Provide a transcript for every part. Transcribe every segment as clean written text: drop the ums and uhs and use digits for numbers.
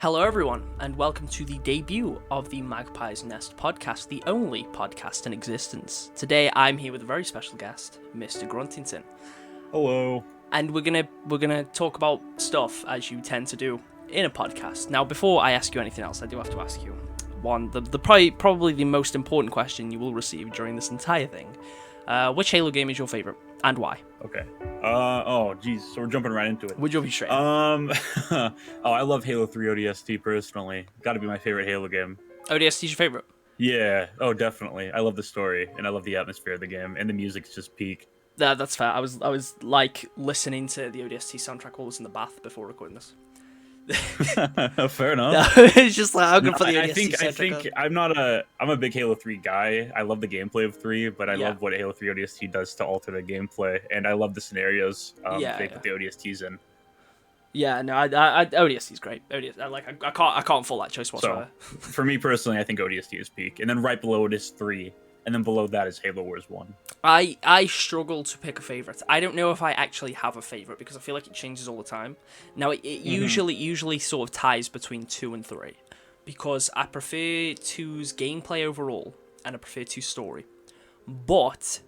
Hello, everyone, and welcome to the debut of the Magpies Nest podcast, the only podcast in existence. Today, I'm here with a very special guest, Mr. Gruntington. Hello. And we're gonna talk about stuff as you tend to do in a podcast. Now, before I ask you anything else, I do have to ask you probably the most important question you will receive during this entire thing. Which Halo game is your favorite, and why? Okay. Oh, geez. So we're jumping right into it. Would you be straight? Oh, I love Halo 3 ODST personally. Got to be my favorite Halo game. ODST is your favorite? Yeah. Oh, definitely. I love the story and I love the atmosphere of the game, and the music's just peak. That's fair. I was like listening to the ODST soundtrack while I was in the bath before recording this. Fair enough. It's just like I'm gonna put the ODST I think I'm a big Halo 3 guy. I love the gameplay of 3, but I love what Halo 3 ODST does to alter the gameplay, and I love the scenarios they put the ODSTs in. Yeah, no, I ODST is great. I can't fault that choice whatsoever. So, for me personally, I think ODST is peak, and then right below it is 3, and then below that is Halo Wars 1. I struggle to pick a favorite. I don't know if I actually have a favorite because I feel like it changes all the time. Now it usually sort of ties between 2 and 3 because I prefer 2's gameplay overall and I prefer 2's story. But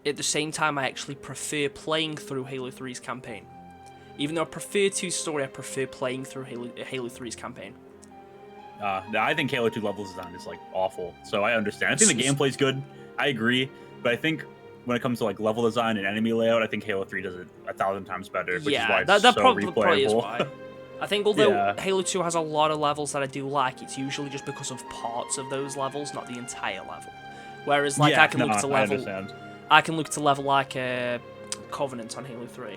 at the same time, I actually prefer playing through Halo 3's campaign. Even though I prefer 2's story, I prefer playing through Halo 3's campaign. I think Halo 2 level design is like awful, so I understand. I think the gameplay's good. I agree, but I think when it comes to like level design and enemy layout, I think Halo 3 does it 1,000 times better, which is why it's so replayable. Probably is why. I think although Halo 2 has a lot of levels that I do like, it's usually just because of parts of those levels, not the entire level. Whereas like I can look to level like Covenant on Halo 3.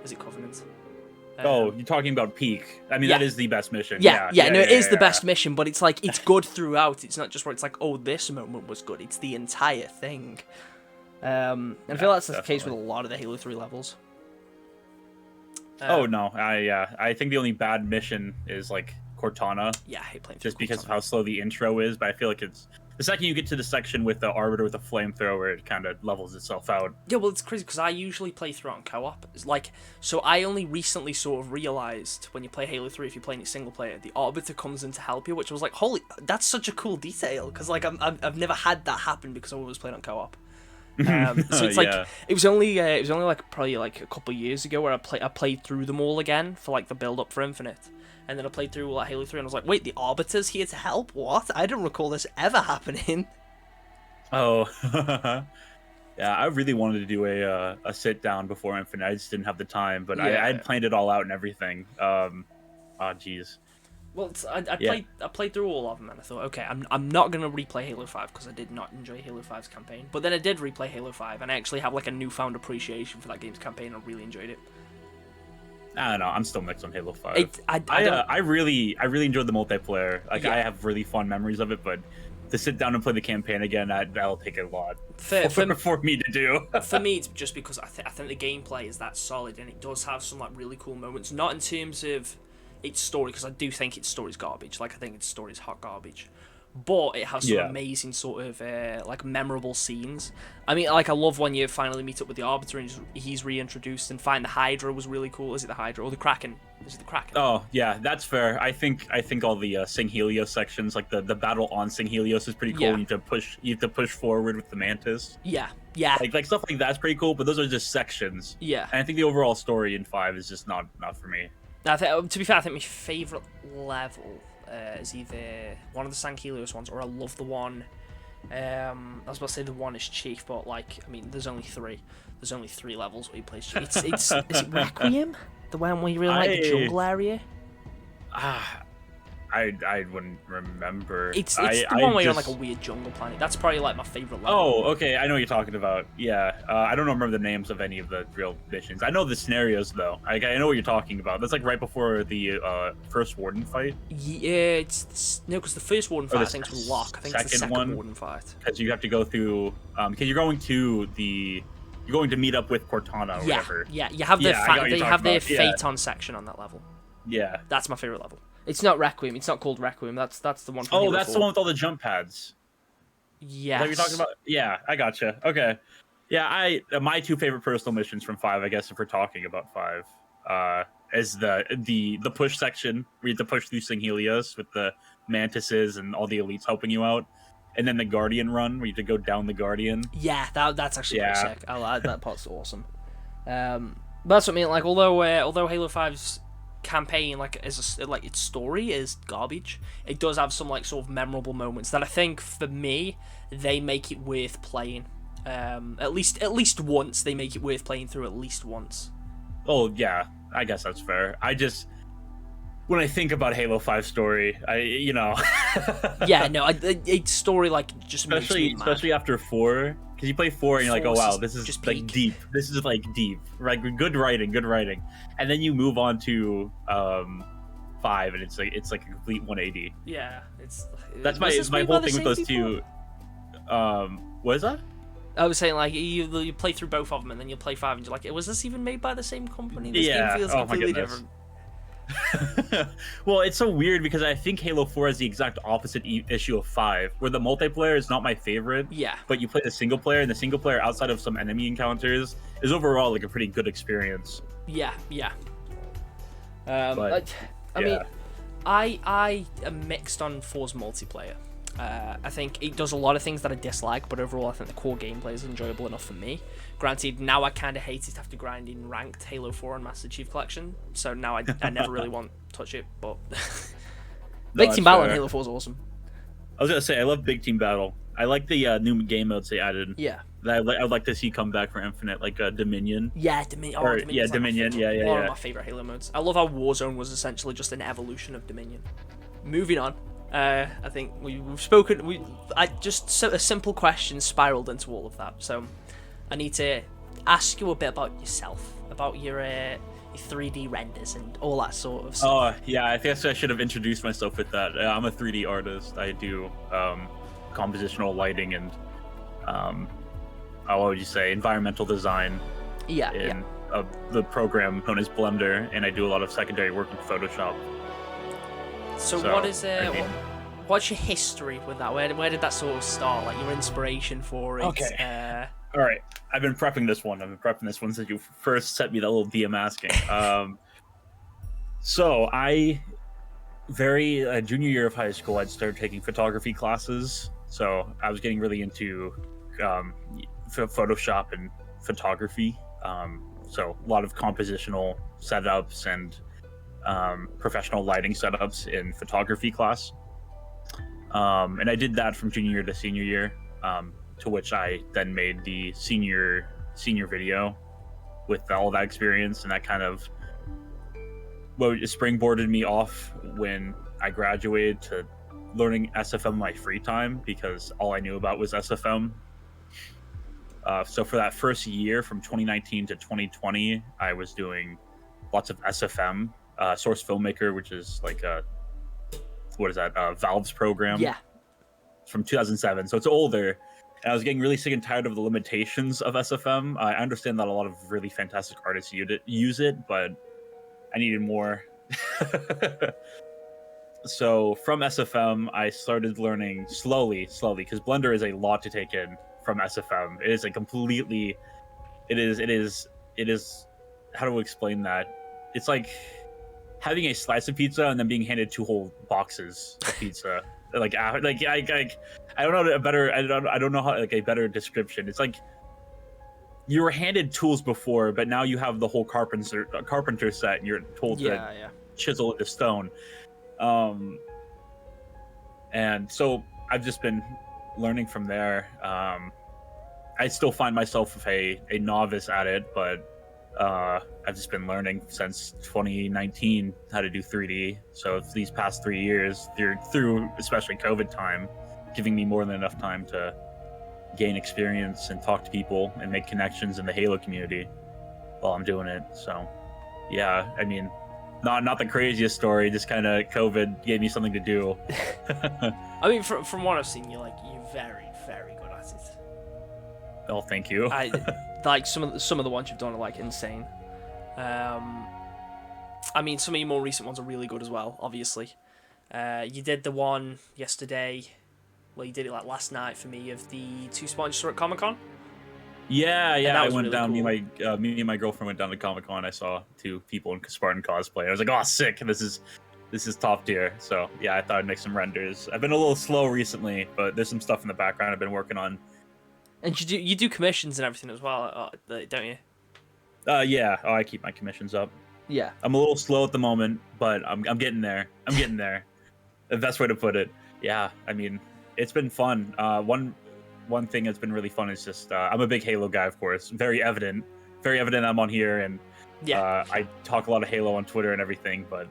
Is it Covenant? You're talking about Peak. I mean, that is the best mission. It is the best mission, but it's like, it's good throughout. It's not just where it's like, oh, this moment was good. It's the entire thing. And I feel that's the case with a lot of the Halo 3 levels. I think the only bad mission is like Cortana. Yeah, I hate playing just Cortana. Because of how slow the intro is, but I feel like it's the second you get to the section with the Arbiter with the flamethrower, it kind of levels itself out. Yeah, well, it's crazy because I usually play through on co-op. It's like, so I only recently sort of realized when you play Halo 3, if you're playing it single player, the Arbiter comes in to help you, which was like, holy, that's such a cool detail because like I've never had that happen because I always played on co-op. So it's like it was only like probably like a couple of years ago where I played through them all again for like the build up for Infinite. And then I played through like Halo 3 and I was like, wait, the Arbiter's here to help? What? I don't recall this ever happening. Oh. Yeah, I really wanted to do a sit down before Infinite. I just didn't have the time, but I had planned it all out and everything. Geez. Well, I played through all of them and I thought, okay, I'm not going to replay Halo 5 because I did not enjoy Halo 5's campaign. But then I did replay Halo 5 and I actually have like a newfound appreciation for that game's campaign. I really enjoyed it. I don't know. I'm still mixed on Halo 5. I really enjoyed the multiplayer. Like I have really fun memories of it, but to sit down and play the campaign again, that'll take a lot for me to do. For me, it's just because I think the gameplay is that solid and it does have some like really cool moments. Not in terms of its story, because I do think its story's garbage. Like I think its story's hot garbage. But it has some amazing sort of like memorable scenes. I mean, like I love when you finally meet up with the Arbiter and he's reintroduced, and find the Hydra was really cool. Is it the Hydra or the Kraken? Is it the Kraken? Oh yeah, that's fair. I think all the Sing Helios sections, like the battle on Sing Helios, is pretty cool. You have to push forward with the Mantis. Yeah. Like stuff like that's pretty cool. But those are just sections. Yeah. And I think the overall story in 5 is just not for me. To be fair, I think my favorite level is either one of the San Helios ones, or I love the one. I was about to say the one is Chief, but like, I mean, there's only 3. There's only 3 levels where you play Chief. Is it Requiem? The one where you really like the jungle area? I wouldn't remember. It's the one where you're on like a weird jungle planet. That's probably like my favorite level. Oh, okay, I know what you're talking about. Yeah, I don't remember the names of any of the real missions. I know the scenarios though. I know what you're talking about. That's like right before the first Warden fight. Yeah, because the first Warden fight I think is Locke. I think it's the second Warden fight. Because you have to go through. Because you're going to meet up with Cortana or whatever. Yeah, you have the Phaeton section on that level. Yeah, that's my favorite level. It's not Requiem. It's not called Requiem. That's the one from Halo 4. The one with all the jump pads. Yes. What are you talking about? Yeah, I gotcha. Okay. Yeah, my 2 favorite personal missions from 5, I guess, if we're talking about 5. is the push section where you have to push through Singhelios with the mantises and all the elites helping you out, and then the Guardian run where you have to go down the Guardian. Yeah, that's actually pretty sick. I like that part's awesome. But that's what I mean. Like, although Halo 5's campaign, like, its story is garbage, it does have some like sort of memorable moments that I think for me they make it worth playing. At least once they make it worth playing through at least once. Oh yeah, I guess that's fair. When I think about Halo 5 story, yeah, no, it's story like just especially after 4, because you play 4 and you're like, oh wow, this is like peak. Deep. This is like deep, right? Good writing, and then you move on to 5, and it's like a complete 180. Yeah, that's my whole thing with those two. What is that? I was saying, like, you play through both of them, and then you play 5, and you're like, was this even made by the same company? This game feels completely different. Well, it's so weird because I think Halo 4 has the exact opposite issue of 5, where the multiplayer is not my favorite. Yeah. But you play the single player, and the single player, outside of some enemy encounters, is overall like a pretty good experience. Yeah. I mean, I am mixed on 4's multiplayer. I think it does a lot of things that I dislike, but overall I think the core gameplay is enjoyable enough for me. Granted, now I kind of hate it to have to grind in ranked Halo 4 and Master Chief Collection, so now I never really want to touch it, but Big Team Battle in Halo 4 is awesome. I was going to say, I love Big Team Battle. I like the new game modes they added. Yeah. That I'd like to see come back for Infinite, like Dominion. Yeah, Dominion. Dominion. One of my favorite Halo modes. I love how Warzone was essentially just an evolution of Dominion. Moving on. I think we've spoken. A simple question spiraled into all of that. So, I need to ask you a bit about yourself, about your 3D renders and all that sort of stuff. Oh yeah, I guess I should have introduced myself with that. I'm a 3D artist. I do compositional lighting and what would you say, environmental design. Yeah. The program known as Blender, and I do a lot of secondary work in Photoshop. So what's your history with that? Where did that sort of start? Like your inspiration for it? Okay. All right. I've been prepping this one since you first sent me that little DM asking. So junior year of high school, I'd started taking photography classes. So I was getting really into Photoshop and photography. So a lot of compositional setups and professional lighting setups in photography class, and I did that from junior year to senior year, to which I then made the senior video with all that experience, and that kind of springboarded me off when I graduated to learning SFM in my free time, because all I knew about was SFM. So for that first year, from 2019 to 2020, I was doing lots of SFM. Source Filmmaker, which is like Valve's program. Yeah. From 2007, so it's older. And I was getting really sick and tired of the limitations of SFM. I understand that a lot of really fantastic artists use it, but I needed more. So from SFM, I started learning slowly, because Blender is a lot to take in from SFM. It is a completely, it is. How do we explain that? It's like having a slice of pizza and then being handed 2 whole boxes of pizza. I don't know a better. I don't know how, like, a better description. It's like you were handed tools before, but now you have the whole carpenter set, and you're told to chisel it to stone. And so I've just been learning from there. I still find myself a novice at it, but I've just been learning since 2019 how to do 3D. So these past 3 years, through especially COVID time, giving me more than enough time to gain experience and talk to people and make connections in the Halo community while I'm doing it. So yeah, I mean, not the craziest story, just kind of COVID gave me something to do. I mean, from what I've seen, you're very, very good at it. Oh, thank you. Some of the ones you've done are insane. I mean, some of your more recent ones are really good as well. Obviously, you did the one yesterday. Well, you did it last night for me of the 2 sponsors at Comic-Con. Yeah, I went really down. cool. Me and my girlfriend went down to Comic-Con. I saw 2 people in Spartan cosplay. I was like, oh, sick! This is top tier. So yeah, I thought I'd make some renders. I've been a little slow recently, but there's some stuff in the background I've been working on. And you do commissions and everything as well, don't you? Yeah. Oh, I keep my commissions up. Yeah. I'm a little slow at the moment, but I'm getting there. I'm getting there. The best way to put it. Yeah, I mean, it's been fun. One thing that's been really fun is just I'm a big Halo guy, of course. Very evident I'm on here, and I talk a lot of Halo on Twitter and everything. But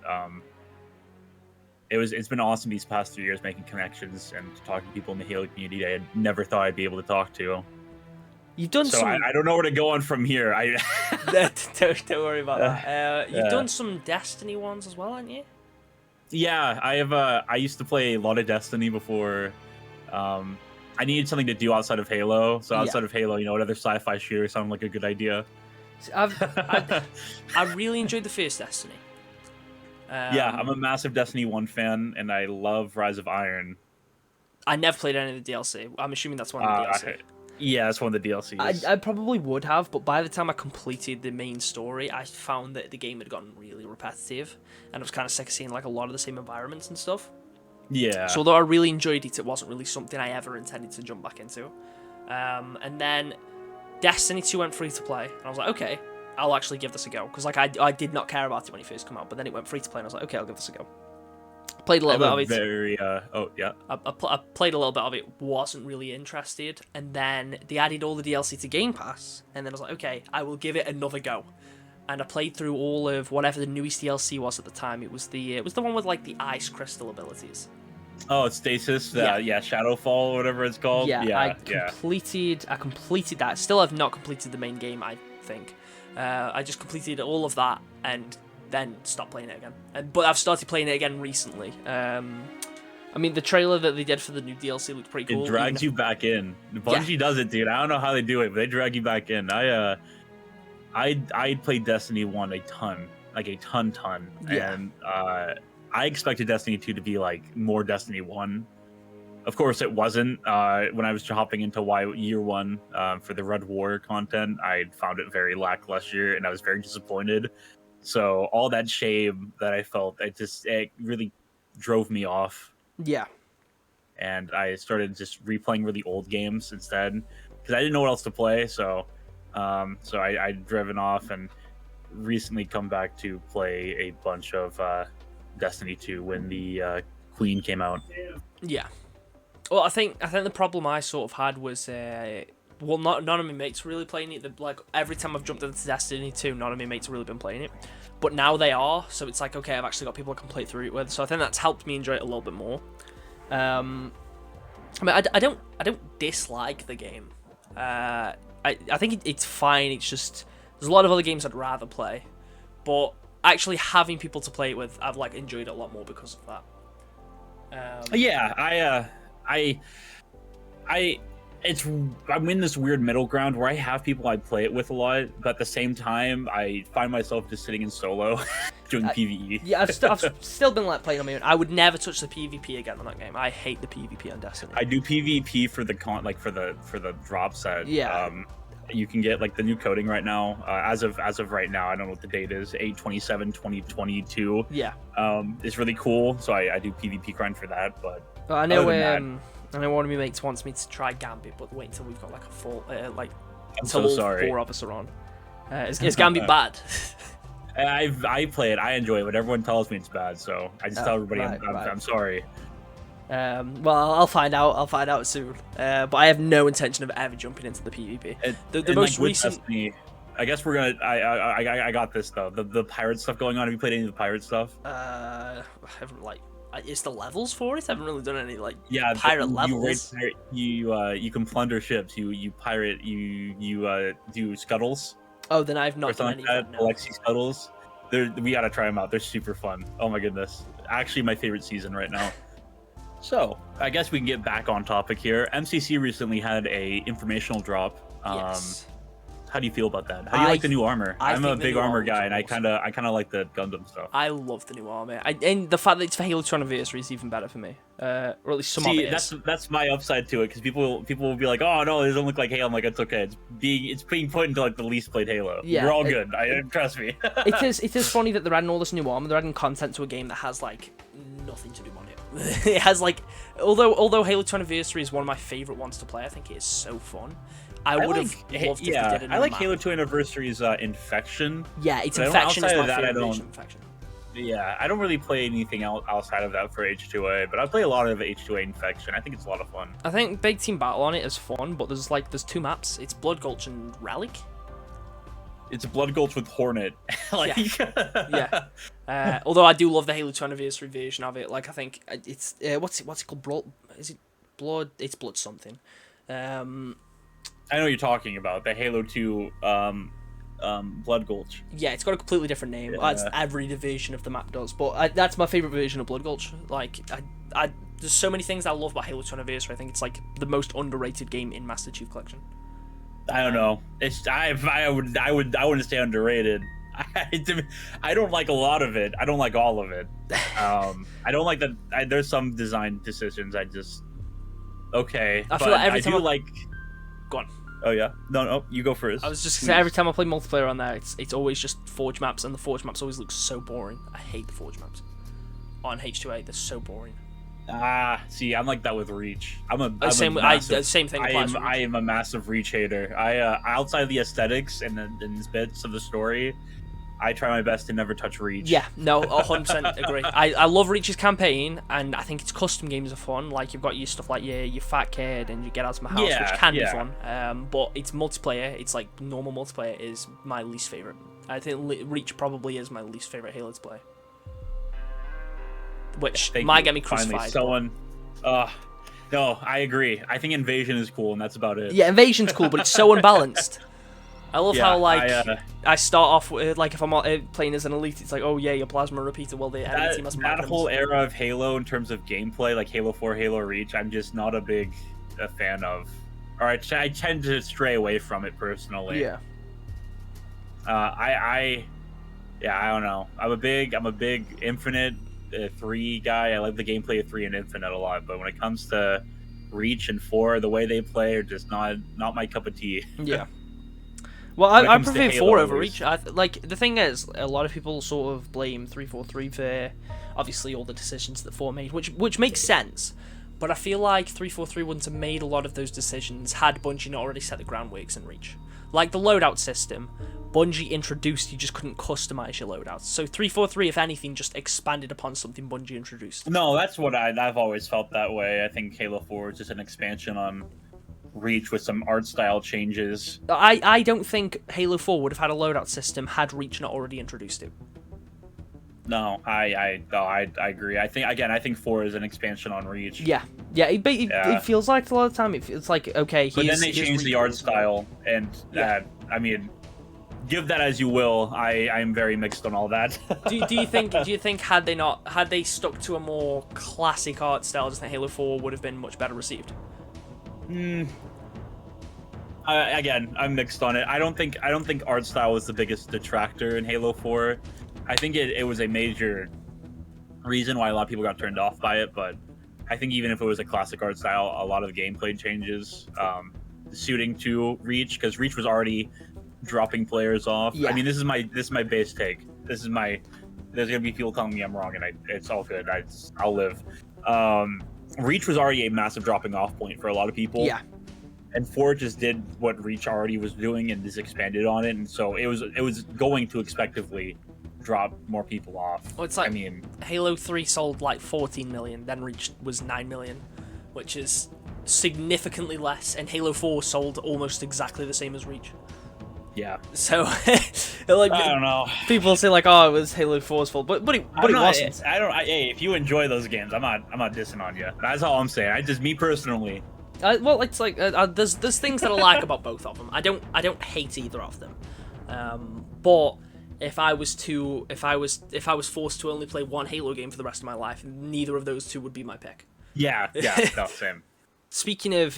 it's been awesome these past 3 years making connections and talking to people in the Halo community I had never thought I'd be able to talk to. You've done so I don't know where to go on from here. Don't worry about that. You've done some Destiny ones as well, haven't you? Yeah, I have. I used to play a lot of Destiny before. I needed something to do outside of Halo. So outside of Halo, another sci-fi shooter sounded like a good idea. I really enjoyed the first Destiny. Yeah, I'm a massive Destiny 1 fan, and I love Rise of Iron. I never played any of the DLC. I'm assuming that's one of the DLC. Yeah, that's one of the DLCs. I probably would have, but by the time I completed the main story, I found that the game had gotten really repetitive, and I was kind of sick of seeing like a lot of the same environments and stuff. Yeah. So although I really enjoyed it, it wasn't really something I ever intended to jump back into. And then Destiny 2 went free to play, and I was like, okay, I'll actually give this a go, because like I did not care about it when it first came out, but then it went free to play, and I was like, okay, I'll give this a go. Played a little bit of it. I played a little bit of it, wasn't really interested, and then they added all the DLC to Game Pass, and then I was like, okay, I will give it another go. And I played through all of whatever the newest DLC was at the time. It was the one with like the ice crystal abilities. Oh, it's Stasis. Shadowfall or whatever it's called. I completed that. Still have not completed the main game, I think. I just completed all of that and then stopped playing it again. But I've started playing it again recently. I mean, the trailer that they did for the new DLC looked pretty cool. It drags you back in. Bungie does it, dude. I don't know how they do it, but they drag you back in. I played Destiny 1 a ton, like a ton, and I expected Destiny 2 to be like more Destiny 1. Of course, it wasn't. When I was hopping into year 1 for the Red War content, I found it very lackluster, and I was very disappointed. So all that shame that I felt, it really drove me off. Yeah. And I started just replaying really old games instead, because I didn't know what else to play. So I'd driven off and recently come back to play a bunch of Destiny 2 when the Queen came out. Yeah. Well, I think the problem I sort of had was, none of my mates were really playing it. Like every time I've jumped into Destiny 2, none of my mates have really been playing it. But now they are, so it's like, okay, I've actually got people I can play through it with. So I think that's helped me enjoy it a little bit more. I mean, I don't dislike the game. I think it's fine. It's just there's a lot of other games I'd rather play, but actually having people to play it with, I've like enjoyed it a lot more because of that. I'm in this weird middle ground where I have people I play it with a lot, but at the same time, I find myself just sitting in solo doing PvE. Yeah, I've still been like playing on my own. I would never touch the PvP again on that game. I hate the PvP on Destiny. I do PvP for the for the drop set. Yeah. You can get like the new coding right now. As of right now, I don't know what the date is. 8/27/2022. Yeah. It's really cool. So I do PvP grind for that, but I know I know one of my mates wants me to try Gambit, but wait until we've got like a full until all 4 of us are on. Is Gambit bad? I play it. I enjoy it, but everyone tells me it's bad, so I just tell everybody I'm sorry. Well, I'll find out soon. But I have no intention of ever jumping into the PvP. The most recent. Destiny, I guess we're gonna. I got this though. The pirate stuff going on. Have you played any of the pirate stuff? I haven't Is the levels for it? I haven't really done any pirate levels. You can plunder ships. You pirate. You do scuttles. Oh, then I've not done any of that. Alexi scuttles. We gotta try them out. They're super fun. Oh my goodness. Actually, my favorite season right now. So I guess we can get back on topic here. MCC recently had a informational drop. Yes. How do you feel about that? How do you like the new armor? I'm a big armor guy, and I kind of like the Gundam stuff. I love the new armor, and the fact that it's for Halo 2 Anniversary is even better for me. Or at least some of it is. That's my upside to it, because people will be like, oh no, it doesn't look like Halo. I'm like, it's okay. It's being put into like the least played Halo. Yeah, we're all good. Trust me. It is funny that they're adding all this new armor. They're adding content to a game that has like nothing to do on it. It has like, although Halo 2 Anniversary is one of my favorite ones to play. I think it is so fun. I would have loved if they did it. I like Halo 2 Anniversary's Infection. Yeah, it's Infection is my favorite version of Infection. Yeah, I don't really play anything outside of that for H2A, but I play a lot of H2A Infection. I think it's a lot of fun. I think Big Team Battle on it is fun, but there's 2 maps. It's Blood Gulch and Relic. It's Blood Gulch with Hornet. Yeah. Although I do love the Halo 2 Anniversary version of it. Like, I think it's what's it called? Blood? Is it Blood? It's Blood something. I know what you're talking about, the Halo 2 Blood Gulch. Yeah, it's got a completely different name. Yeah. That's every division of the map does, but that's my favorite version of Blood Gulch. Like, there's so many things I love about Halo 2 Anniversary. I think it's like the most underrated game in Master Chief Collection. I don't know. I wouldn't say underrated. I don't like a lot of it. I don't like all of it. I don't like that. There's some design decisions I just okay. I feel like every time I do like. Go on. Oh yeah, no, you go first. I was just gonna say, every time I play multiplayer on there, it's always just Forge maps, and the Forge maps always look so boring. I hate the Forge maps on H2A. They're so boring. See, I'm like that with Reach. Same thing applies. I am a massive Reach hater. Outside the aesthetics and the bits of the story, I try my best to never touch Reach. Yeah, no, 100% agree. I love Reach's campaign, and I think its custom games are fun. Like, you've got your stuff like your Fat Kid and your Get Out of My House, which can be fun. But its multiplayer, it's like normal multiplayer, is my least favorite. I think Reach probably is my least favorite Halo to play. Which might get me crucified. Finally, no, I agree. I think Invasion is cool, and that's about it. Yeah, Invasion's cool, but it's so unbalanced. I love how, like, I start off with, like, if I'm playing as an elite, it's like, oh yeah, your plasma repeater, well, the enemy team has magnums. That whole era of Halo in terms of gameplay, like Halo 4, Halo Reach, I'm just not a big fan of. Or I tend to stray away from it personally. Yeah. I don't know. I'm a big Infinite 3 guy. I like the gameplay of 3 and Infinite a lot, but when it comes to Reach and 4, the way they play are just not my cup of tea. Yeah. Well, I prefer 4 over Reach. Like, the thing is, a lot of people sort of blame 343 for, obviously, all the decisions that 4 made, which makes sense. But I feel like 343 wouldn't have made a lot of those decisions had Bungie not already set the groundworks in Reach. Like, the loadout system, Bungie introduced, you just couldn't customize your loadouts. So 343, if anything, just expanded upon something Bungie introduced. No, that's what I've always felt that way. I think Halo 4 is just an expansion on Reach with some art style changes. I don't think Halo 4 would have had a loadout system had Reach not already introduced it. No, I agree. I think 4 is an expansion on Reach. Yeah. It feels like a lot of the time it's like, okay, but then they changed the art style, and I mean, give that as you will. I'm very mixed on all that. do you think had they stuck to a more classic art style, just think Halo 4 would have been much better received? Again, I'm mixed on it. I don't think art style was the biggest detractor in Halo 4. I think it was a major reason why a lot of people got turned off by it, but I think even if it was a classic art style, a lot of the gameplay changes suiting to Reach, because Reach was already dropping players off. Yeah. I mean, this is my base take. There's gonna be people telling me I'm wrong, and it's all good. I'll live. Reach was already a massive dropping off point for a lot of people. Yeah. And 4 just did what Reach already was doing and just expanded on it, and so it was going to expectively drop more people off. Well, it's like, I mean, Halo 3 sold like 14 million, then Reach was 9 million, which is significantly less, and Halo 4 sold almost exactly the same as Reach. Yeah. So, like, I don't know. People say like, oh, it was Halo 4's fault, but it wasn't. Hey, if you enjoy those games, I'm not dissing on you. That's all I'm saying. Just me personally. Well, it's like there's things that I like about both of them. I don't hate either of them. But if I was forced to only play one Halo game for the rest of my life, neither of those two would be my pick. Yeah, no, same. speaking of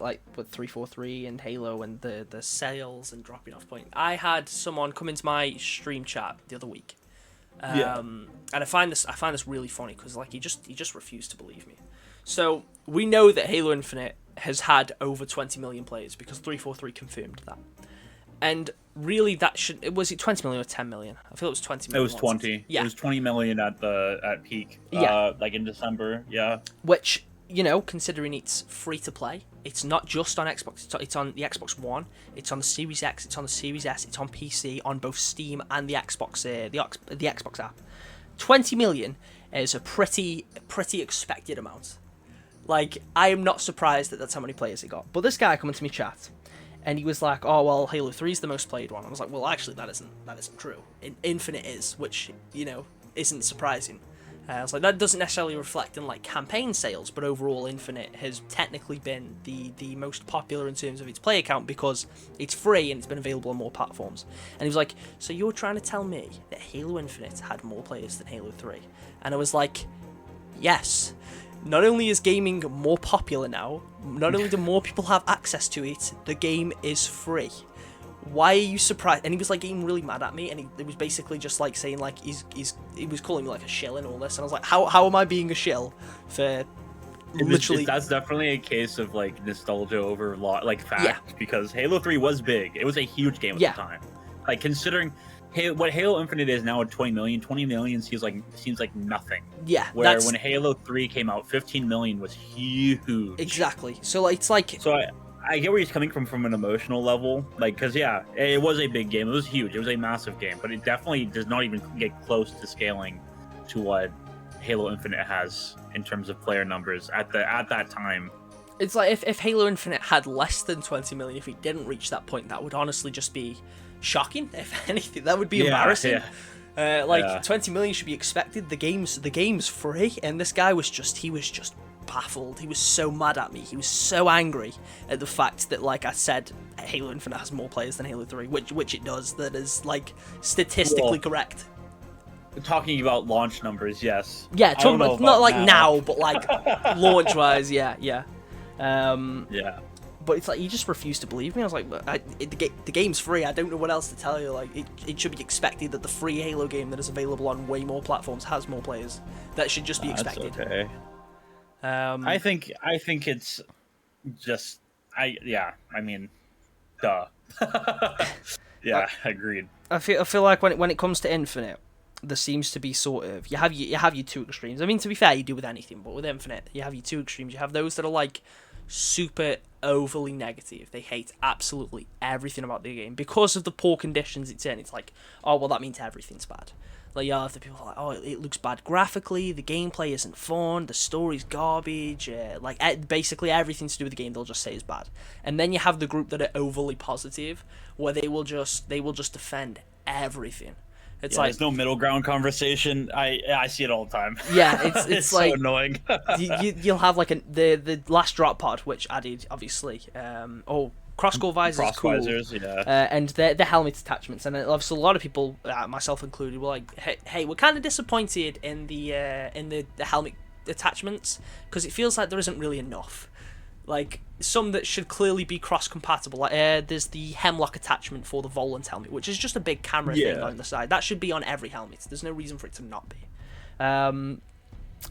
like with 343 and Halo and the sales and dropping off point, I had someone come into my stream chat the other week, and I find this really funny because like he just refused to believe me. So we know that Halo Infinite has had over 20 million players because 343 confirmed that. And really, was it 20 million or 10 million? I feel it was 20 million. It was 20. Yeah. It was 20 million at peak. Yeah. Like in December. Yeah. Which, you know, considering it's free to play, it's not just on Xbox. It's on the Xbox One. It's on the Series X. It's on the Series S. It's on PC, on both Steam and the Xbox. The Xbox app. 20 million is a pretty expected amount. Like, I am not surprised that that's how many players it got. But this guy come into me chat. And he was like, "Oh well, Halo 3 is the most played one." I was like, "Well, actually, that isn't true. Infinite is, which you know isn't surprising." I was like, "That doesn't necessarily reflect in like campaign sales, but overall, Infinite has technically been the most popular in terms of its player count because it's free and it's been available on more platforms." And he was like, "So you're trying to tell me that Halo Infinite had more players than Halo 3?" And I was like, "Yes." Not only is gaming more popular now, not only do more people have access to it, the game is free. Why are you surprised? And he was like getting really mad at me, and he was basically just like saying like he was calling me like a shill and all this, and I was like, how am I being a shill for literally? That's definitely a case of like nostalgia over fact, because Halo 3 was big. It was a huge game at the time. Like considering what Halo Infinite is now at 20 million seems like nothing. Yeah. Where when Halo 3 came out, 15 million was huge. Exactly. So it's like. So I get where he's coming from an emotional level, like because it was a big game. It was huge. It was a massive game, but it definitely does not even get close to scaling to what Halo Infinite has in terms of player numbers at that time. It's like if Halo Infinite had less than 20 million, if it didn't reach that point, that would honestly just be shocking. If anything, that would be embarrassing. 20 million should be expected. The game's free, and this guy was just baffled. He was so mad at me. He was so angry at the fact that, like I said, Halo Infinite has more players than Halo 3, which it does. That is like statistically correct. Talking about launch numbers, yes. Yeah, talking about not like now, but like launch wise, yeah. But it's like he just refused to believe me. I was like, the game's free. I don't know what else to tell you. Like, it should be expected that the free Halo game that is available on way more platforms has more players. That should just be expected. That's okay. I think it's just I mean, duh. Yeah, agreed. I feel like when it comes to Infinite, there seems to be sort of you have your two extremes. I mean, to be fair, you do with anything, but with Infinite, you have your two extremes. You have those that are like super overly negative. They hate absolutely everything about the game because of the poor conditions it's in. It's like, oh well, that means everything's bad. Like, you have the people like, oh, it looks bad graphically, the gameplay isn't fun, the story's garbage, basically everything to do with the game they'll just say is bad. And then you have the group that are overly positive, where they will just defend everything. It's like there's no middle ground conversation. I see it all the time. Yeah, it's like so annoying. you'll have like the last drop pod, which added obviously cross-skull visors, cool. Visors, yeah. And the helmet attachments, and obviously a lot of people, myself included, were like, "Hey, we're kind of disappointed in the helmet attachments because it feels like there isn't really enough. Like some that should clearly be cross-compatible. Like there's the hemlock attachment for the Volant helmet, which is just a big camera thing on the side. That should be on every helmet. There's no reason for it to not be."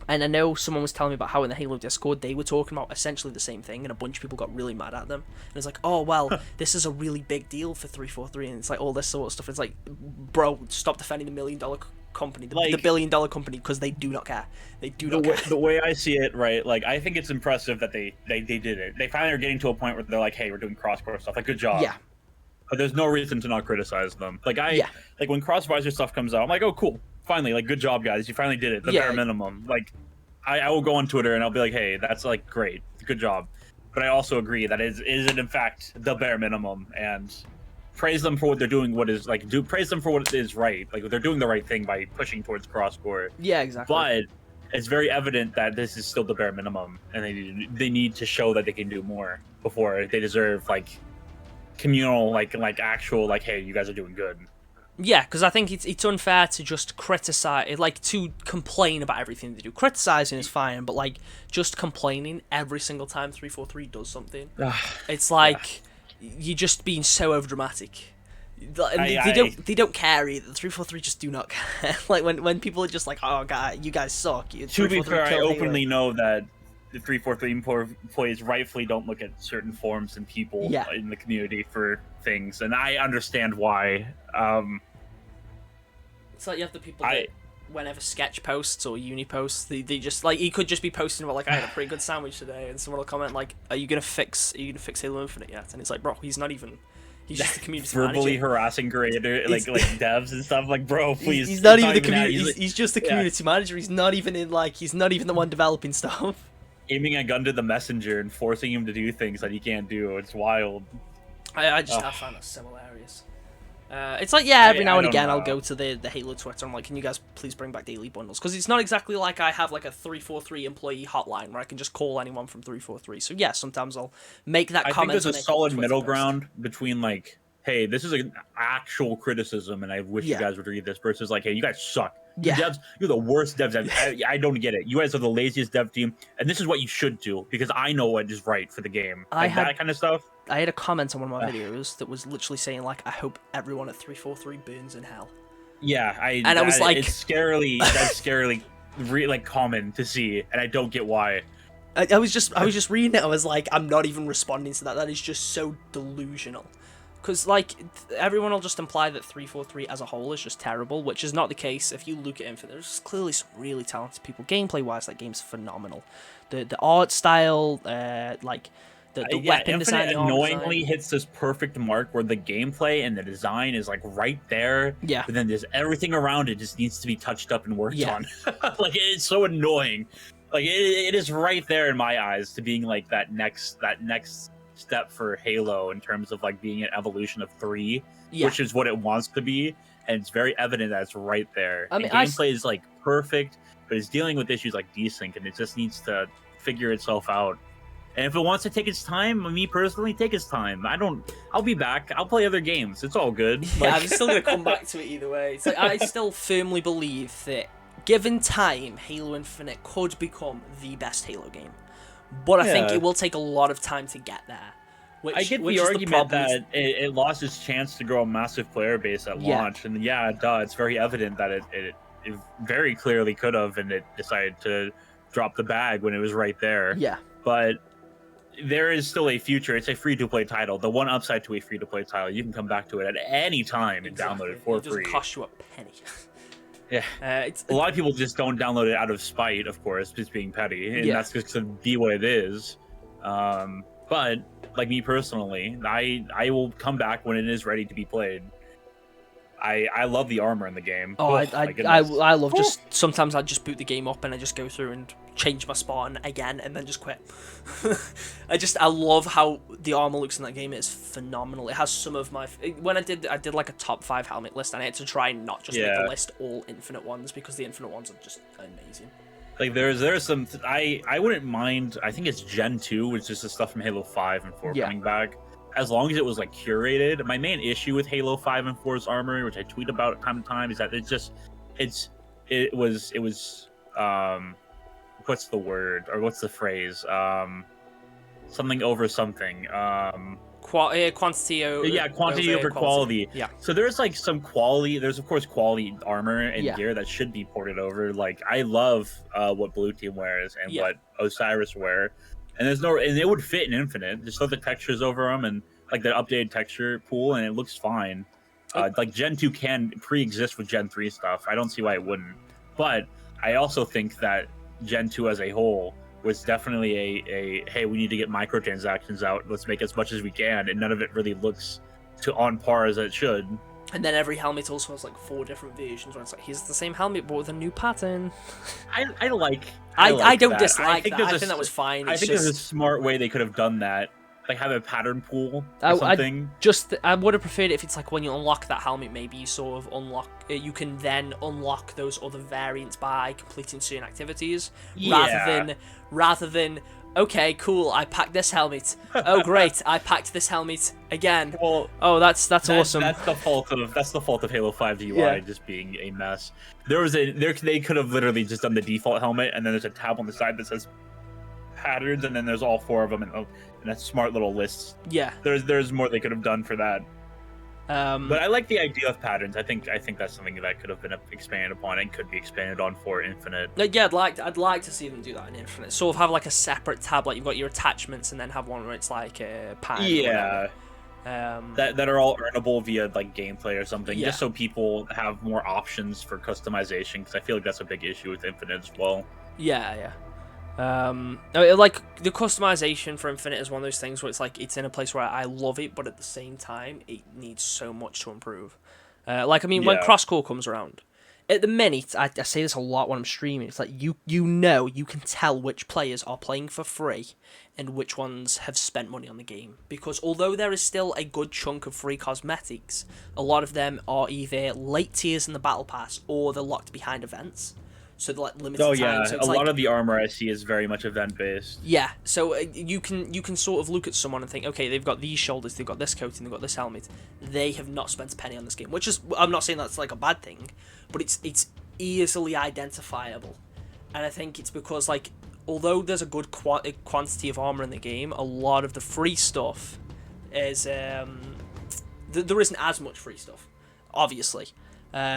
And I know someone was telling me about how in the Halo Discord they were talking about essentially the same thing, and a bunch of people got really mad at them. And it's like, oh well, this is a really big deal for 343, and it's like all this sort of stuff. It's like, bro, stop defending the $1 million company, the $1 billion company, because they do not care. They do not care. The way I see it, right? Like, I think it's impressive that they did it. They finally are getting to a point where they're like, hey, we're doing cross-core stuff. Like, good job. Yeah. But there's no reason to not criticize them. Like like when cross-visor stuff comes out, I'm like, oh cool. Finally, like, good job, guys. You finally did it. The bare minimum. Like, I will go on Twitter and I'll be like, hey, that's, like, great. Good job. But I also agree that is it, in fact, the bare minimum. And praise them for what they're doing, praise them for what is right. Like, they're doing the right thing by pushing towards cross-core. Yeah, exactly. But it's very evident that this is still the bare minimum. And they need to show that they can do more before they deserve, like, communal, like actual, like, hey, you guys are doing good. Yeah, because I think it's unfair to just criticize, like, to complain about everything they do. Criticizing is fine, but, like, just complaining every single time 343 does something, it's like you're just being so overdramatic. They don't care either. 343 just do not care. Like when people are just like, "Oh God, you guys suck." To be fair, I openly know that the 343 employees rightfully don't look at certain forums and people in the community for things, and I understand why. It's like you have the people that whenever Sketch posts or Uni posts, they just like, he could just be posting about like, I had a pretty good sandwich today, and someone will comment like, "Are you gonna fix Halo Infinite yet?" And it's like, bro, he's just the community verbally manager. Harassing creator like devs and stuff. Like, bro, please. He's not even the community. He's just the community manager. He's not even he's not even the one developing stuff. Aiming a gun to the messenger and forcing him to do things that he can't do. It's wild. I find that so hilarious. It's like, every now and again I'll go to the Halo Twitter. I'm like, can you guys please bring back daily bundles? Because it's not exactly like I have like a 343 employee hotline where I can just call anyone from 343. So yeah, sometimes I'll make that comment. I think there's a solid middle ground between like, hey, this is an actual criticism and I wish you guys would read this, versus like, hey, you guys suck. Yeah. Devs, you're the worst devs. I don't get it. You guys are the laziest dev team, and this is what you should do because I know what is right for the game. Like that kind of stuff. I had a comment on one of my videos that was literally saying like, I hope everyone at 343 burns in hell. Yeah, I was like, it's scarily like common to see, and I don't get why. I was just reading it. I was like, I'm not even responding to that. That is just so delusional. Because, like, everyone will just imply that 343 as a whole is just terrible, which is not the case. If you look at Infinite, there's clearly some really talented people. Gameplay-wise, that game's phenomenal. The art style, like, the weapon design. Infinite annoyingly hits this perfect mark where the gameplay and the design is, like, right there. Yeah. But then there's everything around it just needs to be touched up and worked on. Like, it's so annoying. Like, it is right there in my eyes to being, like, that next step for Halo in terms of like being an evolution of 3, which is what it wants to be, and it's very evident that it's right there. I mean, gameplay is like perfect, but it's dealing with issues like desync, and it just needs to figure itself out. And if it wants to take its time, me personally, take its time. I'll be back. I'll play other games. It's all good. Yeah, I'm still gonna come back to it either way. It's like, I still firmly believe that given time, Halo Infinite could become the best Halo game. But I think it will take a lot of time to get there. I get the argument that it lost its chance to grow a massive player base at launch. And it's very evident that it very clearly could have, and it decided to drop the bag when it was right there. Yeah. But there is still a future. It's a free-to-play title. The one upside to a free-to-play title, you can come back to it at any time and download it for free. It doesn't cost you a penny. Yeah, a lot of people just don't download it out of spite, of course, just being petty, and that's just to be what it is. But like me personally, I will come back when it is ready to be played. I love the armor in the game. Oh, I love just sometimes I just boot the game up and I just go through and change my spawn again and then just quit. I love how the armor looks in that game. It's phenomenal. It has some of my when I did like a top 5 helmet list, and I had to try and not just make the list all Infinite ones because the Infinite ones are just amazing. Like there's some I wouldn't mind. I think it's Gen 2, which is the stuff from Halo 5 and 4 coming back. As long as it was like curated. My main issue with Halo 5 and 4's armor, which I tweet about time to time, is that it was what's the word or what's the phrase? Something over something. Quantity over quality. Yeah. So there's like some quality. There's of course quality armor and gear that should be ported over. Like I love what Blue Team wears and what Osiris wear. And and it would fit in Infinite. Just throw the textures over them and like the updated texture pool, and it looks fine. Like Gen 2 can pre-exist with Gen 3 stuff. I don't see why it wouldn't. But I also think that Gen 2 as a whole was definitely a hey, we need to get microtransactions out. Let's make as much as we can, and none of it really looks on par as it should. And then every helmet also has like 4 different versions where it's like, here's the same helmet but with a new pattern. I don't dislike that. I think that was fine. I think there's a smart way they could have done that. Like have a pattern pool or something. I would have preferred it if it's like when you unlock that helmet, maybe you sort of unlock you can then unlock those other variants by completing certain activities rather than okay, cool, I packed this helmet. Oh great, I packed this helmet again. Well, oh, that's awesome. That's the fault of Halo 5's UI just being a mess. They could have literally just done the default helmet, and then there's a tab on the side that says patterns, and then there's all 4 of them, and that's smart little lists. Yeah. There's more they could have done for that. But I like the idea of patterns. I think that's something that could have been expanded upon and could be expanded on for Infinite. Yeah, I'd like to see them do that in Infinite. Sort of have like a separate tab, like you've got your attachments, and then have one where it's like a pattern. Yeah. That are all earnable via like gameplay or something, just so people have more options for customization. Because I feel like that's a big issue with Infinite as well. Yeah. Like the customization for Infinite is one of those things where it's like it's in a place where I love it, but at the same time it needs so much to improve. When crosscore comes around, at the minute I say this a lot when I'm streaming. It's like you can tell which players are playing for free and which ones have spent money on the game, because although there is still a good chunk of free cosmetics, a lot of them are either late tiers in the battle pass or they're locked behind events. So they're like limited time. So a lot of the armor I see is very much event based. Yeah, so you can sort of look at someone and think, okay, they've got these shoulders, they've got this coating, they've got this helmet. They have not spent a penny on this game, which is, I'm not saying that's like a bad thing, but it's easily identifiable. And I think it's because, like, although there's a good quantity of armor in the game, a lot of the free stuff is there isn't as much free stuff, obviously.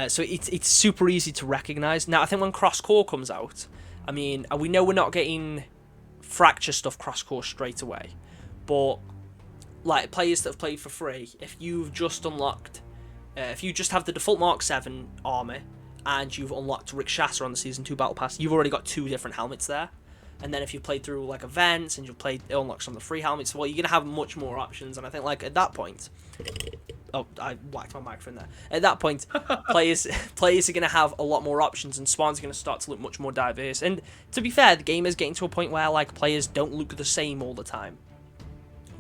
So it's super easy to recognise. Now, I think when Cross-Core comes out, I mean, we know we're not getting Fracture stuff Cross-Core straight away, but, like, players that have played for free, if you've just unlocked, if you just have the default Mark 7 armour, and you've unlocked Rick Shasser on the Season 2 Battle Pass, you've already got 2 different helmets there. And then if you've played through, like, events, and you've unlocked some of the free helmets, well, you're going to have much more options, and I think, like, at that point... Oh, I whacked my microphone there. At that point, players are going to have a lot more options, and spawns are going to start to look much more diverse. And to be fair, the game is getting to a point where, like, players don't look the same all the time.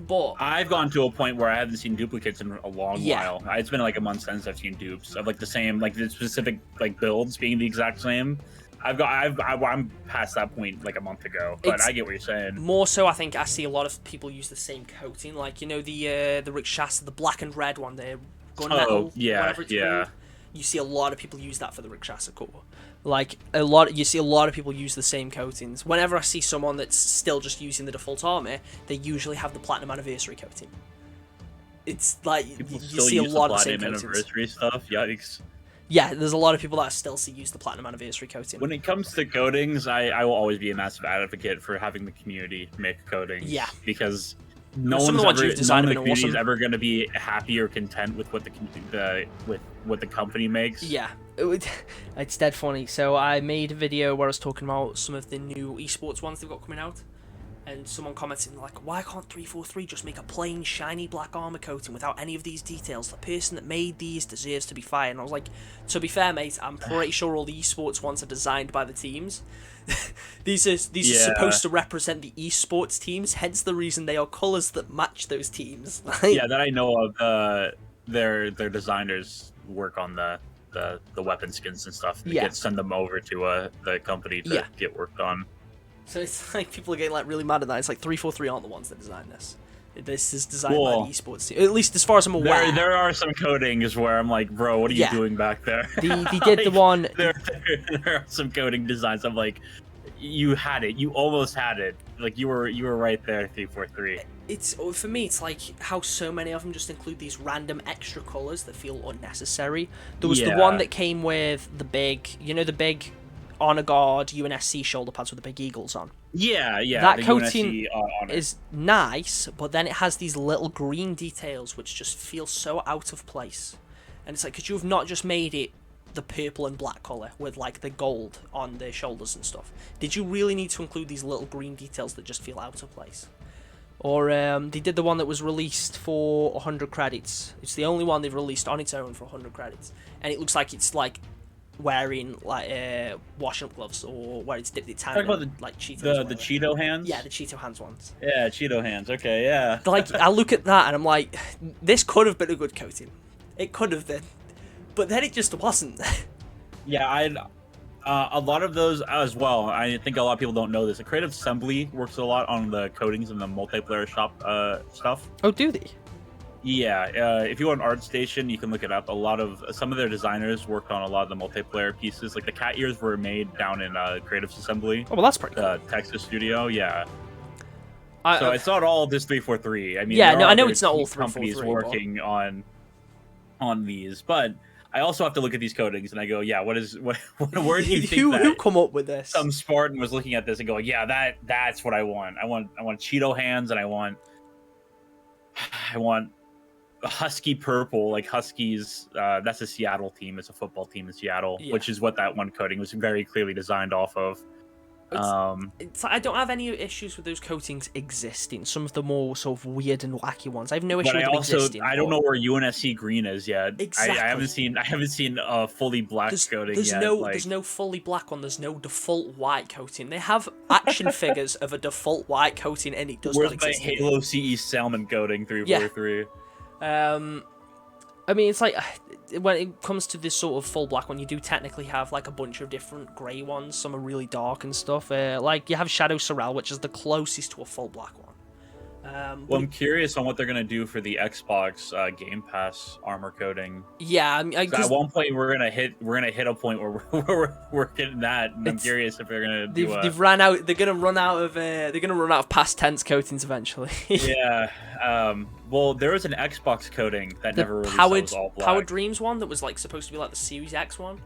But I've gone to a point where I haven't seen duplicates in a long while. It's been like a month since I've seen dupes of like the same, like the specific like builds being the exact same. I'm past that point like a month ago, but I get what you're saying. More so, I think I see a lot of people use the same coating, like, you know, the Rick Shasser, the black and red one, the gunmetal, whatever it's called. You see a lot of people use that for the Rick Shasser core. Like, you see a lot of people use the same coatings. Whenever I see someone that's still just using the default armor, they usually have the Platinum Anniversary coating. It's like, you see a lot of the same coatings. Anniversary stuff, yikes. Yeah, there's a lot of people that still use the Platinum Anniversary coating. When it comes to coatings, I will always be a massive advocate for having the community make coatings. Yeah. Because no one in the community is ever going to be happy or content with what the company makes. Yeah, it's dead funny. So I made a video where I was talking about some of the new esports ones they've got coming out. And someone commented like, why can't 343 just make a plain shiny black armor coating without any of these details? The person that made these deserves to be fired. And I was like, to be fair, mate, I'm pretty sure all the esports ones are designed by the teams. These are supposed to represent the esports teams, hence the reason they are colours that match those teams. Yeah, that I know of. Their designers work on the weapon skins and stuff. They send them over to the company to get worked on. So it's like people are getting like really mad at that. It's like 343 aren't the ones that designed this. This is designed by the esports team. At least as far as I'm aware. There are some coatings where I'm like, bro, what are you doing back there? They did the one. There are some coding designs. I'm like, you had it. You almost had it. Like you were right there, 343. It's for me. It's like how so many of them just include these random extra colors that feel unnecessary. There was the one that came with the big, the big Honor Guard UNSC shoulder pads with the big eagles on. Yeah. That coating is nice, but then it has these little green details which just feel so out of place. And it's like, could you have not just made it the purple and black colour with like the gold on the shoulders and stuff? Did you really need to include these little green details that just feel out of place? Or they did the one that was released for 100 credits. It's the only one they've released on its own for 100 credits. And it looks like it's like wearing like washing up gloves, or where it's dipped its hand in, like Cheetos. The Cheeto hands? Yeah, the Cheeto hands ones. Yeah, Cheeto hands. Okay, yeah. Like, I look at that and I'm like, this could have been a good coating. It could have been. But then it just wasn't. Yeah, A lot of those as well. I think a lot of people don't know this. The Creative Assembly works a lot on the codings and the multiplayer shop stuff. Oh, do they? Yeah. If you go on ArtStation, you can look it up. Some of their designers worked on a lot of the multiplayer pieces. Like the cat ears were made down in Creative Assembly. Oh, well, that's pretty cool. Texas studio, yeah. So it's not all just 343. I mean, yeah, no, I know it's not all 343. Companies working on these, but I also have to look at these codings and I go, yeah, where do you think who come up with this? Some Spartan was looking at this and going, yeah, that's what I want. I want Cheeto hands, and I want Husky purple, like Huskies. That's a Seattle team. It's a football team in Seattle, which is what that one coding was very clearly designed off of. I don't have any issues with those coatings existing. Some of the more sort of weird and wacky ones, I have no issue with them existing. I don't know where UNSC green is yet. Exactly. I haven't seen a fully black coating yet. There's no fully black one. There's no default white coating. They have action figures of a default white coating, and it does not exist. Where's my Halo CE salmon coating 343? I mean, it's like, when it comes to this sort of full black one, you do technically have like a bunch of different grey ones. Some are really dark and stuff. Like you have Shadow Sorrel, which is the closest to a full black one. Well, I'm curious on what they're gonna do for the Xbox Game Pass armor coating. Yeah, at one point we're gonna hit a point where we're getting that, and I'm curious if they're gonna do. They've ran out. They're gonna run out of past tense coatings eventually. Yeah. Well, there was an Xbox coating that never released. That was all black. Powered Dreams one that was like supposed to be like the Series X one.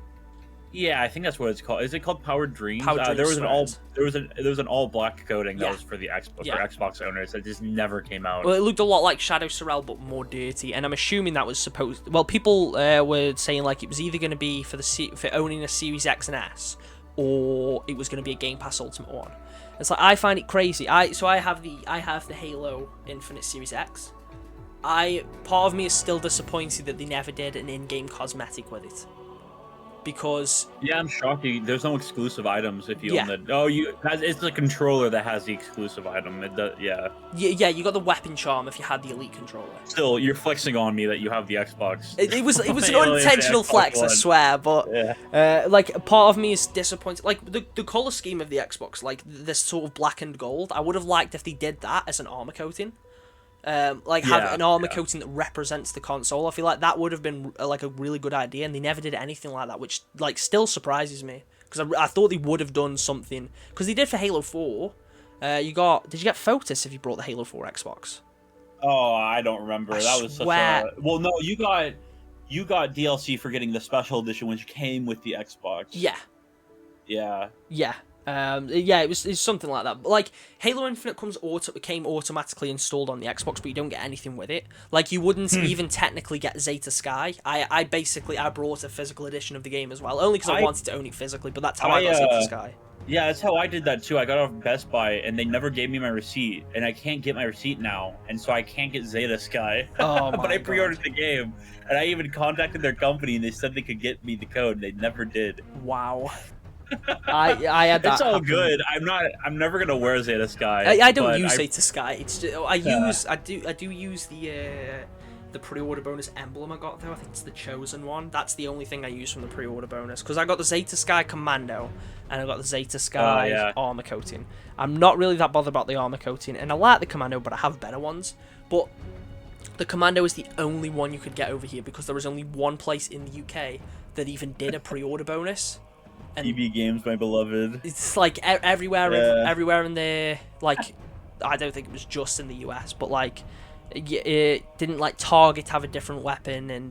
Yeah, I think that's what it's called. Is it called Powered Dreams? Dreams there was an all black coating that was for the for Xbox owners that just never came out. Well, it looked a lot like Shadow Sorrel but more dirty, and I'm assuming that was supposed. Well, people were saying like it was either going to be for owning a Series X and S, or it was going to be a Game Pass Ultimate one. It's like, I find it crazy. I have the Halo Infinite Series X. Part of me is still disappointed that they never did an in-game cosmetic with it. Because I'm shocked. There's no exclusive items if you own the. Oh, it's the controller that has the exclusive item. It does, yeah. Yeah, you got the weapon charm if you had the Elite controller. Still, you're flexing on me that you have the Xbox. It was an unintentional flex, I swear. But like, part of me is disappointed. Like the color scheme of the Xbox, like this sort of black and gold. I would have liked if they did that as an armor coating. Have an armor coating that represents the console. I feel like that would have been like a really good idea, and they never did anything like that, which like still surprises me, because I thought they would have done something, because they did for Halo 4. Did you get Fotis if you brought the Halo 4 Xbox? Oh, I don't remember. That was such a... Well, no, you got DLC for getting the special edition, which came with the Xbox. Yeah. It's something like that. But like Halo Infinite came automatically installed on the Xbox, but you don't get anything with it. Like you wouldn't even technically get Zeta Sky. I brought a physical edition of the game as well, only because I wanted to own it physically. But that's how I got Zeta Sky. Yeah, that's how I did that too. I got off Best Buy and they never gave me my receipt, and I can't get my receipt now, and so I can't get Zeta Sky. Oh my But I pre-ordered the game, and I even contacted their company, and they said they could get me the code, and they never did. Wow. I had that. It's all happen. Good. I'm never gonna wear Zeta Sky. I don't use Zeta Sky. It's just, I do use the pre-order bonus emblem I got though. I think it's the Chosen one. That's the only thing I use from the pre-order bonus, because I got the Zeta Sky Commando and I got the Zeta Sky armor coating. I'm not really that bothered about the armor coating, and I like the Commando, but I have better ones. But the Commando is the only one you could get over here, because there was only one place in the UK that even did a pre-order bonus. And EB Games, my beloved. It's like everywhere in the, like, I don't think it was just in the US, but like, it didn't like Target have a different weapon, and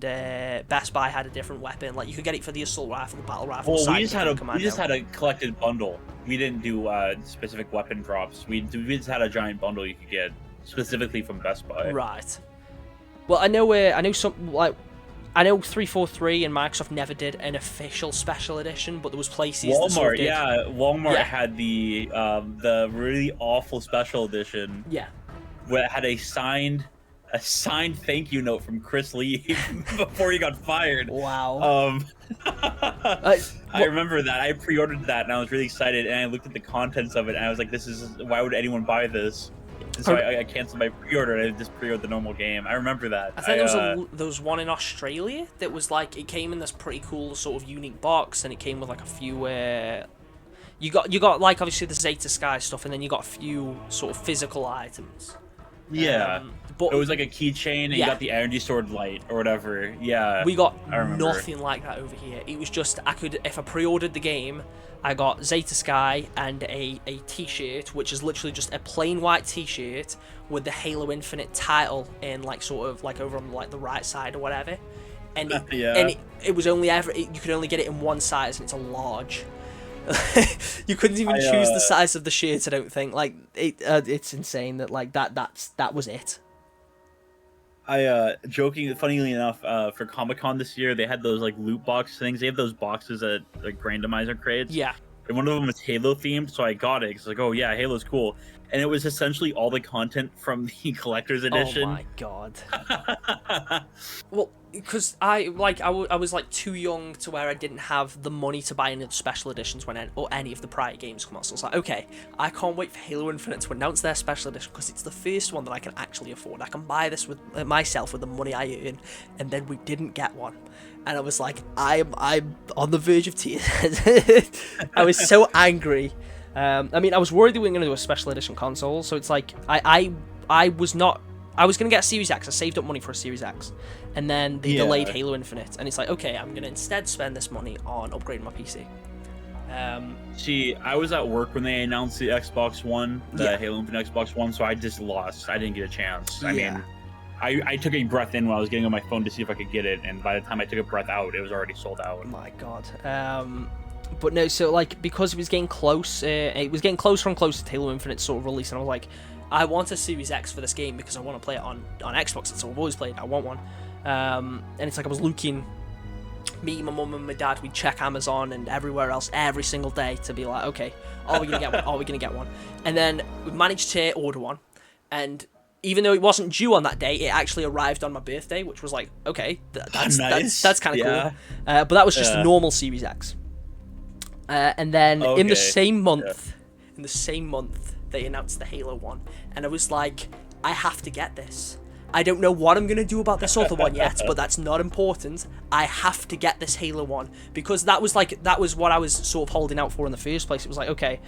Best Buy had a different weapon. Like you could get it for the assault rifle, the battle rifle. Well, we just had a collected bundle. We didn't do specific weapon drops. We just had a giant bundle you could get specifically from Best Buy. Right. Well, I know 343 and Microsoft never did an official special edition, but there was places. Walmart had the really awful special edition. Yeah. Where it had a signed thank you note from Chris Lee before he got fired. Wow. I remember that. I pre-ordered that and I was really excited, and I looked at the contents of it and I was like, why would anyone buy this? So I canceled my pre-order and I just pre-ordered the normal game. I remember that. I think there was one in Australia that was like, it came in this pretty cool sort of unique box, and it came with like a few you got like obviously the Zeta Sky stuff, and then you got a few sort of physical items. Yeah, but it was like a keychain, and you got the energy sword light or whatever. Yeah, we got nothing like that over here. It was just if I pre-ordered the game, I got Zeta Sky and a t-shirt, which is literally just a plain white t-shirt with the Halo Infinite title in like sort of like over on like the right side or whatever. And it was only you could only get it in one size, and it's a large. You couldn't even choose the size of the shirt. I don't think. Like it's insane that like that was it. Funnily enough, for Comic-Con this year, they had those like loot box things. They have those boxes at like randomizer crates. Yeah. And one of them was Halo themed, so I got it. It's like, oh yeah, Halo's cool. And it was essentially all the content from the collector's edition. Oh my god. Well, because I was like too young to where I didn't have the money to buy any of the special editions or any of the prior games come out. So I was like, okay, I can't wait for Halo Infinite to announce their special edition, because it's the first one that I can actually afford. I can buy this with myself with the money I earn. And then we didn't get one, and I was like, I'm on the verge of tears. I was so angry. I mean, I was worried they weren't going to do a special edition console, so it's like I was going to get a Series X. I saved up money for a Series X, and then they delayed Halo Infinite, and it's like, okay, I'm going to instead spend this money on upgrading my PC. See, I was at work when they announced the Xbox One, the Halo Infinite Xbox One, so I just lost. I didn't get a chance. I mean, I took a breath in while I was getting on my phone to see if I could get it, and by the time I took a breath out, it was already sold out. My god. But no, so like, because it was getting closer and closer to Halo Infinite sort of release, and I was like, I want a Series X for this game because I want to play it on Xbox. That's all I've always played. I want one. And it's like I was looking, me, my mum and my dad, we'd check Amazon and everywhere else every single day to be like, okay, are we going to get one? Are we going to get one? And then we managed to order one, and even though it wasn't due on that day, it actually arrived on my birthday, which was like, okay, that's nice. That's kind of cool. But that was just a normal Series X. And then in the same month, they announced the Halo one, and I was like, I have to get this. I don't know what I'm going to do about this other one yet, but that's not important. I have to get this Halo one, because that was what I was sort of holding out for in the first place. It was like, okay,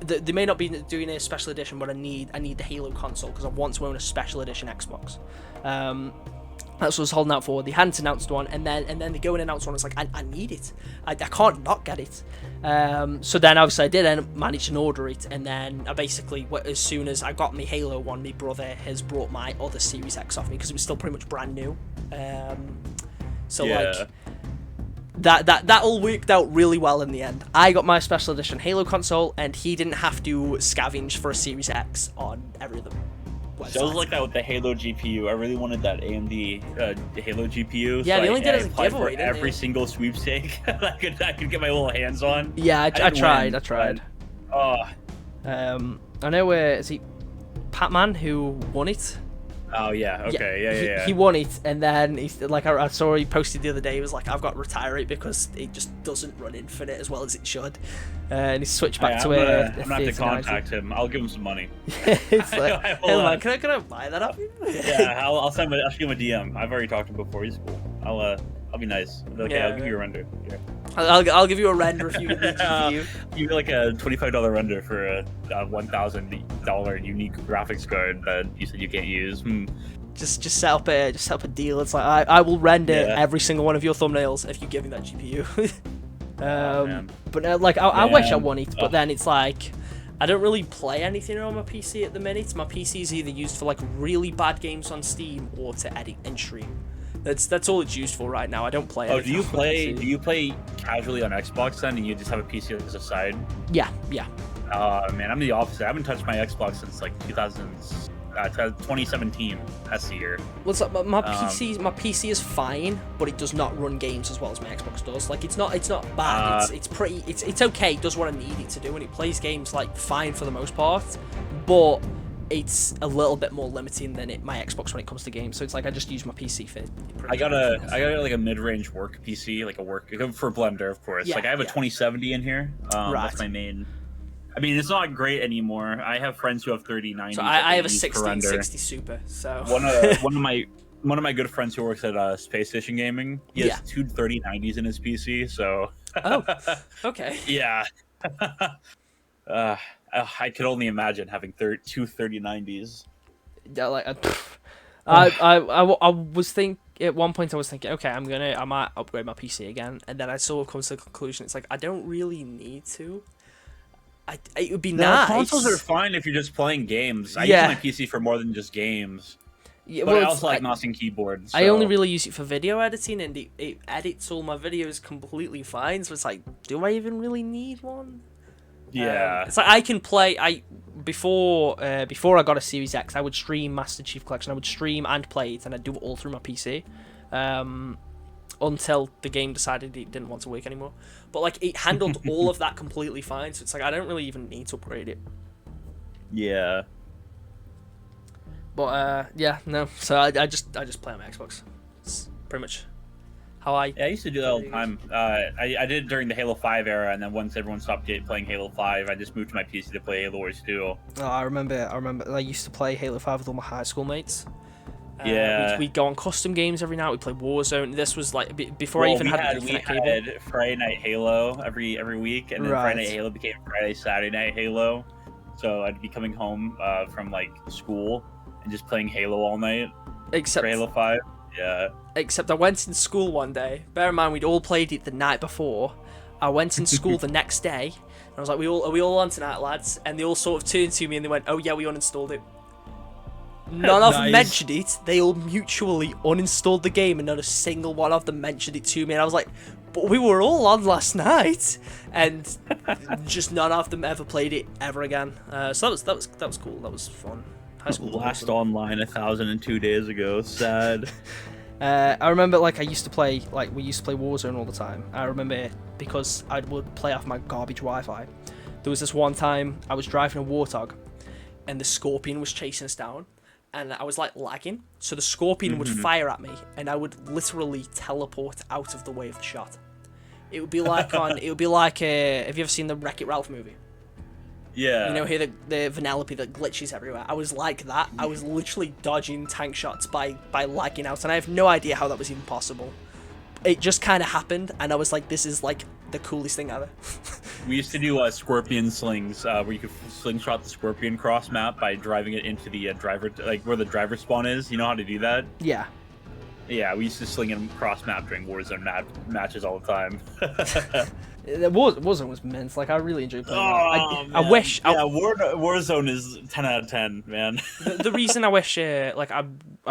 they may not be doing a special edition, but I need the Halo console because I want to own a special edition Xbox. That's what I was holding out for. They hadn't announced one, and then they go and announce one. It's like, I need it. I can't not get it. So then obviously I did manage to order it, and then I basically, as soon as I got my Halo one, my brother has brought my other Series X off me because it was still pretty much brand new. Like that all worked out really well in the end. I got my special edition Halo console, and he didn't have to scavenge for a Series X on every other website. So I was like that with the Halo GPU. I really wanted that AMD Halo GPU. Yeah, so they only did it as a giveaway, didn't every single sweepstake I could get my little hands on. Yeah, I tried. I know is he Patman who won it? Oh yeah, okay, yeah. He won it, and then he's like, I saw he posted the other day. He was like, I've got to retire it because it just doesn't run Infinite as well as it should, and he switched back to it. I'm gonna have to contact him. I'll give him some money. It's like, hey man, can I buy that up? Yeah, I'll shoot him a DM. I've already talked to him before. He's cool. I'll be nice. Okay, I'll give you a render. Yeah. I'll give you a render if you give me a GPU. You like a $25 render for a $1,000 unique graphics card that you said you can't use. Just set up a deal. It's like I will render every single one of your thumbnails if you give me that GPU. But I wish I won it, but then it's like, I don't really play anything on my PC at the minute. My PC is either used for like really bad games on Steam or to edit and stream. That's all it's used for right now. I don't play. Oh, do you play casually on Xbox then, and you just have a PC as a side? Yeah. Man, I'm the opposite. I haven't touched my Xbox since like 2017. That's the year. Well, it's like my PC is fine, but it does not run games as well as my Xbox does. Like it's not bad. It's okay. It does what I need it to do, and it plays games like fine for the most part, but it's a little bit more limiting than my Xbox when it comes to games. So it's like I just use my PC for. I got like a mid-range work PC, like a work for Blender, of course. Yeah, like I have a 2070 in here. Right. That's my main I mean, it's not great anymore. I have friends who have 3090s. So I have a 1660 Super. So one of my good friends who works at Space Station Gaming, he has two 3090s in his PC. So oh, okay. Yeah. I could only imagine having two 3090s. Yeah, like I was at one point I was thinking, okay, I might upgrade my PC again, and then I sort of come to the conclusion it's like I don't really need to. It would be nice. Consoles are fine if you're just playing games. I use my PC for more than just games. Yeah, but I also like mouse and keyboard. So. I only really use it for video editing, and it edits all my videos completely fine. So it's like, do I even really need one? Yeah. It's like I can play. Before I got a Series X, I would stream Master Chief Collection. I would stream and play it, and I'd do it all through my PC. Until the game decided it didn't want to work anymore. But like it handled all of that completely fine, so it's like I don't really even need to upgrade it. Yeah. But yeah, no. So I just play on my Xbox. It's pretty much how I. Yeah, I used to do that all the time. I did it during the Halo 5 era, and then once everyone stopped playing Halo 5, I just moved to my PC to play Halo Wars 2. Oh, I remember. I used to play Halo 5 with all my high school mates. Yeah, we'd go on custom games every night. We'd play Warzone. This was like before I even had the Ethernet cable. We had Friday Night Halo every week, and then Friday Night Halo became Saturday Night Halo. So I'd be coming home from like school and just playing Halo all night. Except for Halo 5. Yeah. Except I went in school one day. Bear in mind we'd all played it the night before. I went in school the next day, and I was like, "Are we all on tonight, lads?" And they all sort of turned to me and they went, "Oh yeah, we uninstalled it." None of them mentioned it. They all mutually uninstalled the game, and not a single one of them mentioned it to me. And I was like, "But we were all on last night," and just none of them ever played it ever again. So that was cool. That was fun. High school last online 1,002 days ago. Sad. I remember we used to play Warzone all the time. I remember because I would play off my garbage Wi-Fi. There was this one time I was driving a Warthog, and the Scorpion was chasing us down. And I was like lagging, so the Scorpion would fire at me, and I would literally teleport out of the way of the shot. It would be like have you ever seen the Wreck-It Ralph movie? Yeah. You know, here the Vanellope that glitches everywhere. I was like that. I was literally dodging tank shots by lagging out, and I have no idea how that was even possible. It just kind of happened, and I was like, this is like the coolest thing ever. We used to do Scorpion slings, where you could slingshot the Scorpion cross map by driving it into the driver, like where the driver spawn is. You know how to do that? Yeah. Yeah, we used to sling him cross map during Warzone matches all the time. Warzone was immense. Like I really enjoyed playing that. I wish. Warzone is 10 out of 10, man. the reason I wish, I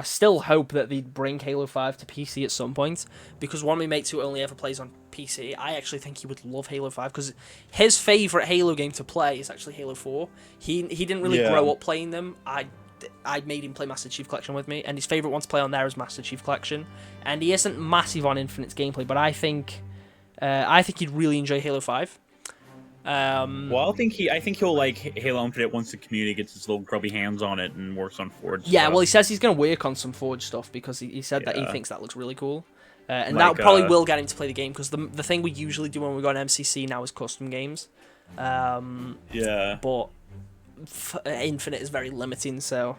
still hope that they'd bring Halo 5 to PC at some point, because one of my mates who only ever plays on PC, I actually think he would love Halo 5 because his favorite Halo game to play is actually Halo 4. He didn't really grow up playing them. I made him play Master Chief Collection with me, and his favorite one to play on there is Master Chief Collection. And he isn't massive on Infinite's gameplay, but I think he'd really enjoy Halo 5. Well, I think he'll like Halo Infinite once the community gets its little grubby hands on it and works on Forge. Yeah, well, he says he's going to work on some Forge stuff because he said that he thinks that looks really cool. And that probably will get him to play the game, because the thing we usually do when we go on MCC now is custom games. But Infinite is very limiting, so...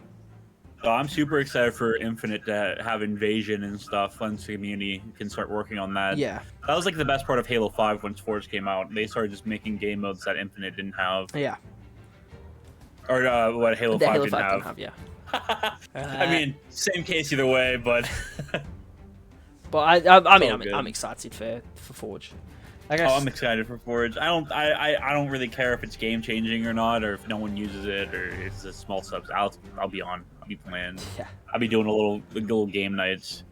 Oh, I'm super excited for Infinite to have Invasion and stuff once the community can start working on that. Yeah. That was like the best part of Halo 5 when Forge came out. They started just making game modes that Infinite didn't have. Yeah. Or what Halo 5 didn't have. Yeah. I mean, same case either way, but... But I'm excited for Forge. I guess... Oh, I'm excited for Forge. I don't really care if it's game changing or not, or if no one uses it, or if it's a small subs. I'll be on. I'll be playing. Yeah. I'll be doing little game nights.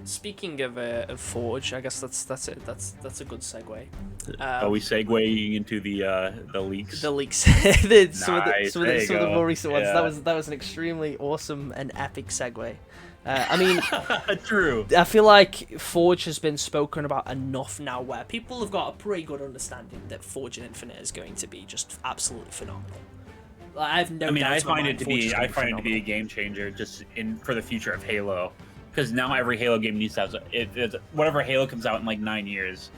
Speaking of Forge, I guess that's it. That's a good segue. Are we segueing into the leaks? The leaks. Nice. Some of the more recent ones. That was an extremely awesome and epic segue. I mean, true. I feel like Forge has been spoken about enough now, where people have got a pretty good understanding that Forge and Infinite is going to be just absolutely phenomenal. I have no. I find it to be a game changer just for the future of Halo, because now every Halo game needs to have whatever Halo comes out in like 9 years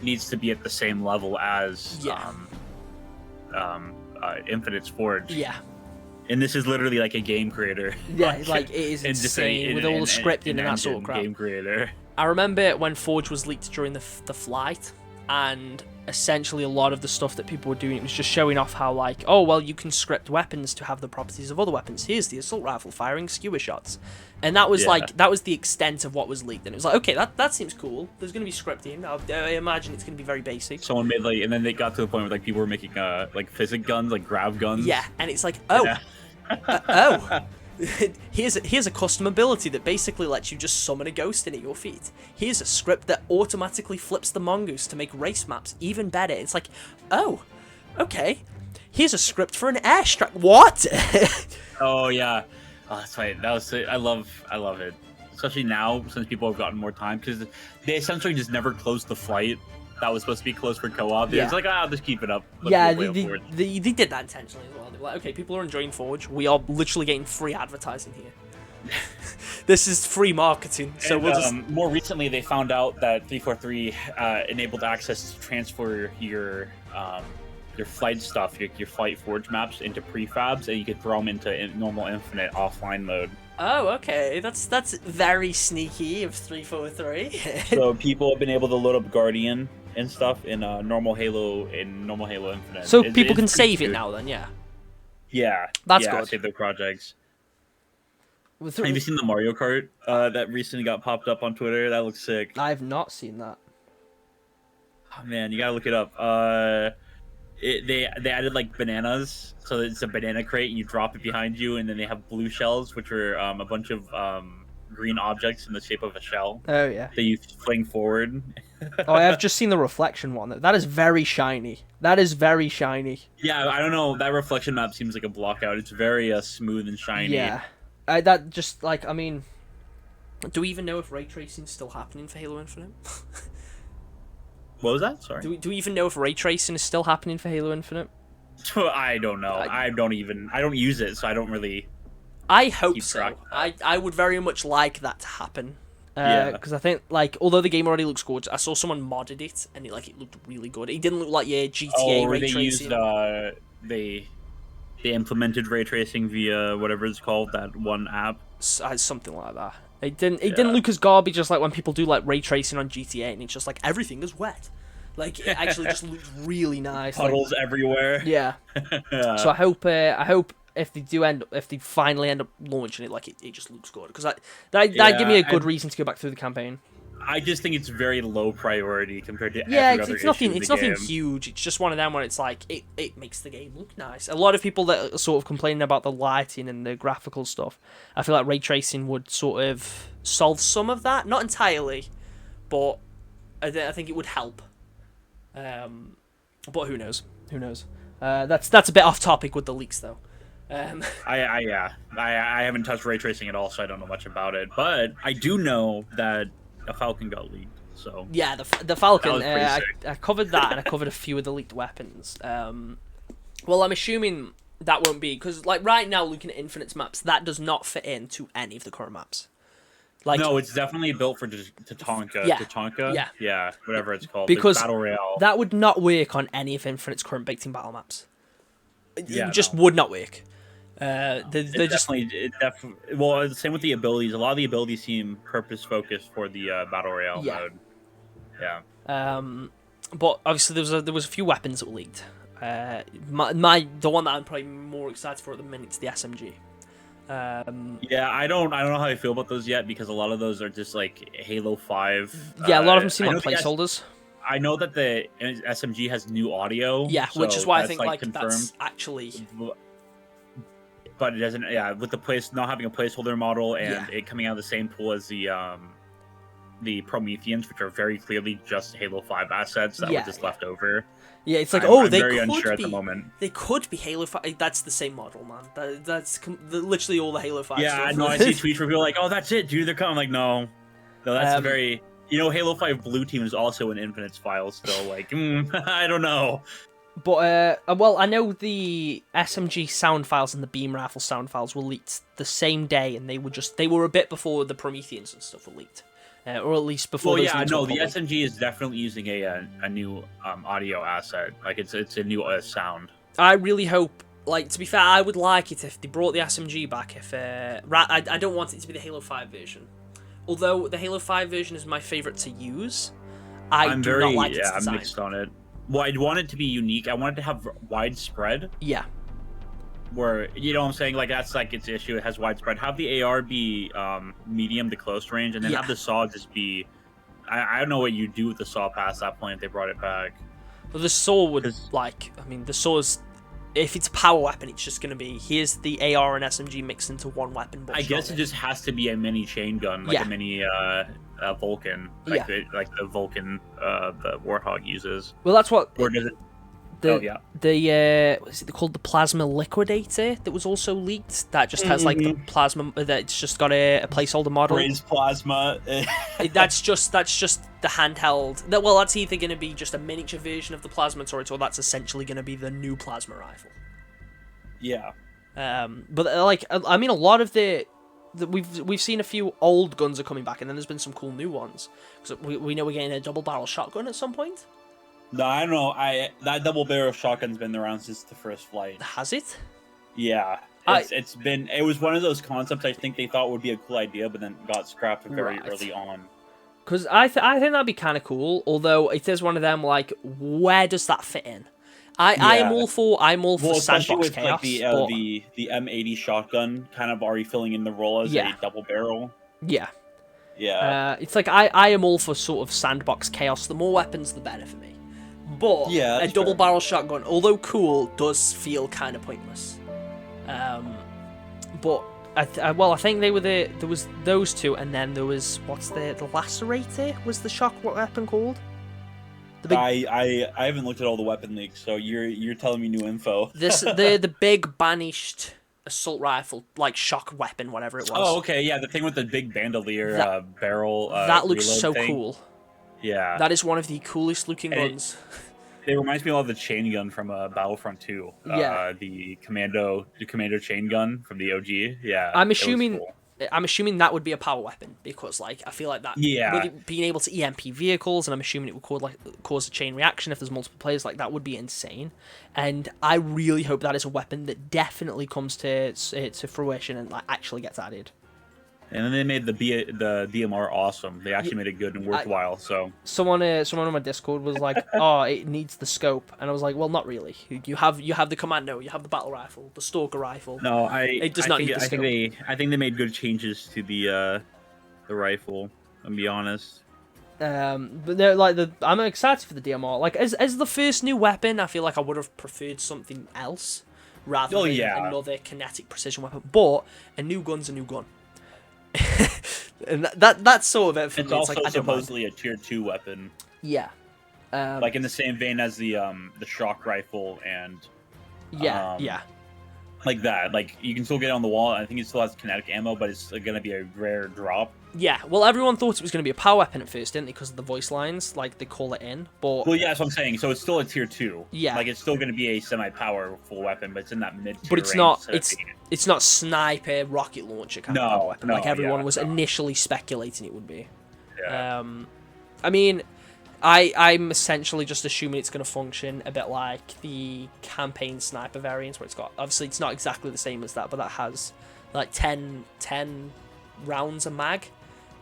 needs to be at the same level as Infinite's Forge. Yeah. And this is literally like a game creator. Yeah, like it is insane with all the scripting and that sort of crap. Game creator. I remember when Forge was leaked during the flight, and essentially a lot of the stuff that people were doing, it was just showing off how like, oh well, you can script weapons to have the properties of other weapons. Here's the assault rifle firing skewer shots, and that was like that was the extent of what was leaked. And it was like, okay, that seems cool. There's gonna be scripting. I imagine it's gonna be very basic. Someone made like, and then they got to the point where like people were making like physic guns, like grav guns. Yeah, and it's like, oh, oh. Here's a custom ability that basically lets you just summon a ghost in at your feet. Here's a script that automatically flips the mongoose to make race maps even better. It's like, oh, okay. Here's a script for an airstrike. What? Oh yeah, oh, that's right. That was I love it, especially now since people have gotten more time, because they essentially just never closed the flight that was supposed to be closed for co-op. Yeah. It's like, I'll just keep it up. Yeah, they did that intentionally as well. They were like, okay, people are enjoying Forge. We are literally getting free advertising here. This is free marketing. So we'll just... More recently, they found out that 343 enabled access to transfer your flight stuff, your flight Forge maps into prefabs, and you could throw them into normal Infinite offline mode. Oh, okay. That's very sneaky of 343. So people have been able to load up Guardian and stuff in normal Halo Infinite. So people can save it now then, yeah. Yeah. That's good. Save their projects. Have you seen the Mario Kart that recently got popped up on Twitter? That looks sick. I've not seen that. Oh man, you gotta look it up. They added like bananas, so it's a banana crate and you drop it behind you, and then they have blue shells, which are a bunch of green objects in the shape of a shell. Oh yeah. That you fling forward. Oh, I have just seen the reflection one. That is very shiny. That is very shiny. Yeah, I don't know. That reflection map seems like a blockout. It's very smooth and shiny. Yeah. That just like, I mean, do we even know if ray tracing is still happening for Halo Infinite? What was that? Sorry. Do we even know if ray tracing is still happening for Halo Infinite? I don't know. I don't use it, so I don't really. I hope so. I would very much like that to happen. Yeah. Because I think, like, although the game already looks good, I saw someone modded it, and it looked really good. It didn't look like your GTA ray tracing. They implemented ray tracing via whatever it's called, that one app. Something like that. It didn't look as garbage as like when people do like ray tracing on GTA, and it's just like everything is wet. Like it actually just looks really nice. Puddles everywhere. Yeah. So I hope if they finally end up launching it, like it just looks good, because that give me a good reason to go back through the campaign. I just think it's very low priority compared to it's nothing huge. It's just one of them where it's like it makes the game look nice. A lot of people that are sort of complaining about the lighting and the graphical stuff, I feel like ray tracing would sort of solve some of that, not entirely, but I think it would help. But who knows? That's a bit off topic with the leaks though. I haven't touched ray tracing at all, so I don't know much about it. But I do know that a Falcon got leaked. So yeah, the Falcon. I covered that, and I covered a few of the leaked weapons. Well, I'm assuming that won't be, because like right now, looking at Infinite's maps, that does not fit into any of the current maps. Like, no, it's definitely built for Tatanka. Yeah. Tatanka? Yeah, whatever it's called. Because Battle Royale. That would not work on any of Infinite's current baked-in battle maps. It just no. would not work. Well, same with the abilities. A lot of the abilities seem purpose-focused for the Battle Royale mode. Yeah. But obviously there was a few weapons that were leaked. The one that I'm probably more excited for at the minute is the SMG. Yeah, I don't know how I feel about those yet, because a lot of those are just like Halo 5. Yeah, a lot of them seem like placeholders. I know that the SMG has new audio. Yeah, so which is why I think like confirmed. That's actually. But it doesn't. Yeah, with the not having a placeholder model and it coming out of the same pool as the Prometheans, which are very clearly just Halo 5 assets that were just left over. Yeah, it's like, I'm very unsure at the moment. They could be Halo 5. That's the same model, man. That's literally all the Halo 5 stuff. Yeah, no, I see tweets where people are like, oh, that's it, dude. They're coming. I'm like, no, that's very... You know, Halo 5 Blue Team is also in Infinite's file still. Like, I don't know. But, well, I know the SMG sound files and the beam rifle sound files were leaked the same day, and they were a bit before the Prometheans and stuff were leaked. Or at least before. Well, yeah, no, the SMG is definitely using a new audio asset. Like it's a new sound. I really hope. Like, to be fair, I would like it if they brought the SMG back. If I don't want it to be the Halo 5 version. Although the Halo 5 version is my favourite to use, I'm mixed on it. Well, I'd want it to be unique. I want it to have widespread. Yeah. Where, you know what I'm saying? Like, that's like its issue. It has widespread. Have the AR be medium to close range, and then have the SAW just be... I don't know what you do with the SAW past that point if they brought it back. Well, the SAW would, like... I mean, the SAW's... If it's a power weapon, it's just going to be, here's the AR and SMG mixed into one weapon. I guess it just has to be a mini chain gun, like a mini Vulcan, like the Vulcan the Warthog uses. Well, that's what... Or does it... What is it called? The Plasma Liquidator that was also leaked. That just has like the plasma. That's just got a placeholder model. Raised plasma. that's just the handheld. Well, that's either going to be just a miniature version of the plasma turret, or that's essentially going to be the new plasma rifle. Yeah. But like, I mean, a lot of we've seen a few old guns are coming back, and then there's been some cool new ones. So we know we're getting a double barrel shotgun at some point. No, I don't know. That double barrel shotgun's been around since the first flight. Has it? Yeah. It was one of those concepts I think they thought would be a cool idea, but then got scrapped very early on. Because I think that'd be kind of cool. Although it is one of them, like, where does that fit in? I'm all for sandbox with, chaos. Like the M80 shotgun kind of already filling in the role as a double barrel. Yeah. Yeah. It's like I am all for sort of sandbox chaos. The more weapons, the better for me. But a double barrel shotgun, although cool, does feel kind of pointless. But I think there was those two, and then there was the Lacerator was the shock weapon called. I haven't looked at all the weapon leaks, so you're telling me new info. the big banished assault rifle, like shock weapon, whatever it was. Oh, okay, yeah, the thing with the big bandolier barrel. That looks so cool. Yeah. That is one of the coolest looking guns. It reminds me a lot of the chain gun from Battlefront 2. The commando chain gun from the OG. Yeah. I'm assuming that would be a power weapon because, like, I feel like that. Yeah. With it being able to EMP vehicles, and I'm assuming it would cause a chain reaction if there's multiple players. Like, that would be insane. And I really hope that is a weapon that definitely comes to fruition and like actually gets added. And then they made the DMR awesome. They actually made it good and worthwhile. So someone on my Discord was like, "Oh, it needs the scope," and I was like, "Well, not really. You have the commando, you have the battle rifle, the stalker rifle. No, it does not need the scope." I think they made good changes to the rifle. I'll be honest. But they're like I'm excited for the DMR. Like as the first new weapon, I feel like I would have preferred something else rather than another kinetic precision weapon. But a new gun's a new gun. And that's sort of it for me. It's also like, supposedly a tier 2 weapon. Yeah. Like in the same vein as the shock rifle and like that. Like you can still get it on the wall. I think it still has kinetic ammo, but it's gonna be a rare drop. Yeah. Well, everyone thought it was gonna be a power weapon at first, didn't they? Because of the voice lines, like they call it in. But well, yeah, that's what I'm saying. So it's still a tier 2. Yeah. Like it's still gonna be a semi-powerful weapon, but it's in that mid-tier. But it's not. It's not sniper rocket launcher kind of power weapon. Like everyone was initially speculating it would be. Yeah. I mean, I'm essentially just assuming it's going to function a bit like the campaign sniper variants, where it's got, obviously it's not exactly the same as that, but that has like 10 rounds a mag,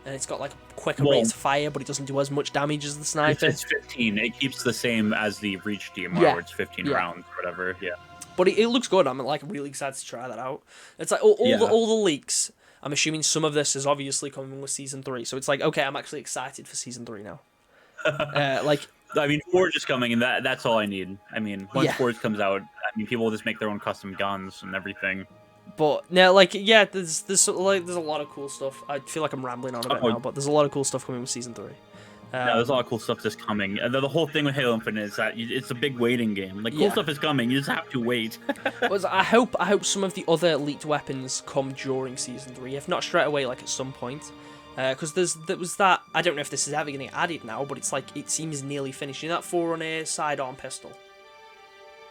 and it's got like a quicker rate of fire, but it doesn't do as much damage as the sniper. It's 15. It keeps the same as the Reach DMR, where it's 15 rounds or whatever. Yeah. But it looks good. I'm like really excited to try that out. It's like all the leaks. I'm assuming some of this is obviously coming with Season 3, so it's like, okay, I'm actually excited for Season 3 now. Like, I mean, Forge is coming, and that's all I need. I mean, once Forge comes out, I mean, people will just make their own custom guns and everything. But now, like, yeah, there's a lot of cool stuff. I feel like I'm rambling on a bit now, but there's a lot of cool stuff coming with Season 3. Yeah, there's a lot of cool stuff that's coming. And the whole thing with Halo Infinite is that it's a big waiting game. Like, cool stuff is coming. You just have to wait. I hope some of the other leaked weapons come during Season 3, if not straight away, like at some point. Because there was that, I don't know if this is ever going to get added now, but it's like, it seems nearly finished. You know that Forerunner sidearm pistol?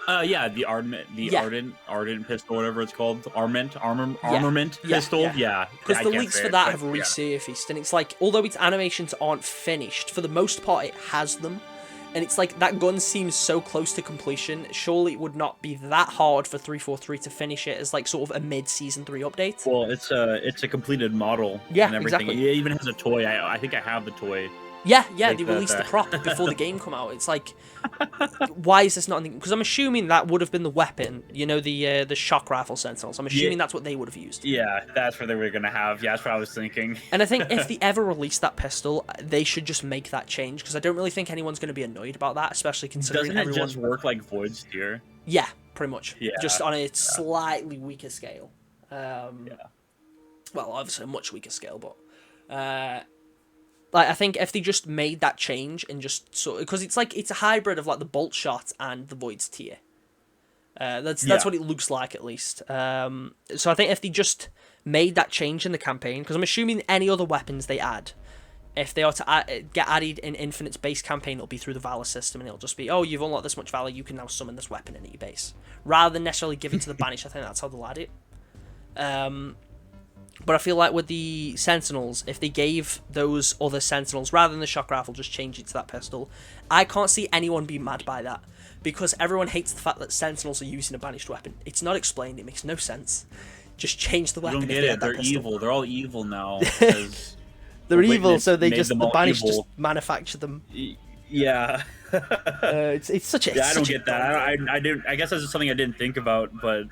Yeah, the Ardent pistol, whatever it's called, armament pistol. Yeah, because the leaks for that have resurfaced, and it's like, although its animations aren't finished, for the most part it has them, And it's like, that gun seems so close to completion. Surely it would not be that hard for 343 to finish it as like sort of a mid-season 3 update. Well, it's a completed model. Yeah, and everything. exactly. It even has a toy. I think I have the toy. Yeah, like they released the prop before the game come out. It's like, why is this not? Because I'm assuming that would have been the weapon. You know, the shock rifle sentinels. I'm assuming that's what they would have used. Yeah, that's what they were gonna have. Yeah, that's what I was thinking. And I think if they ever release that pistol, they should just make that change, because I don't really think anyone's going to be annoyed about that, especially considering Doesn't it just work like Void Steer? Yeah, pretty much. Yeah. Just on a slightly weaker scale. Well, obviously a much weaker scale, but like, I think if they just made that change and just because it's like, it's a hybrid of like the bolt shot and the Void's tier. That's what it looks like, at least. So I think if they just made that change in the campaign, because I'm assuming any other weapons they add, if they are to get added in Infinite's base campaign, it'll be through the Valor system, and it'll just be, oh, you've unlocked this much Valor, you can now summon this weapon in your base, rather than necessarily give it to the Banished. I think that's how they'll add it. But I feel like with the Sentinels, if they gave those other Sentinels, rather than the shock rifle, just change it to that pistol, I can't see anyone being mad by that. Because everyone hates the fact that Sentinels are using a banished weapon. It's not explained, it makes no sense. Just change the weapon. You don't get it, they're evil. They're all evil now. They're evil, so the Banished just manufacture them. Yeah. It's such a... Yeah, I don't get that. I guess that's just something I didn't think about, but...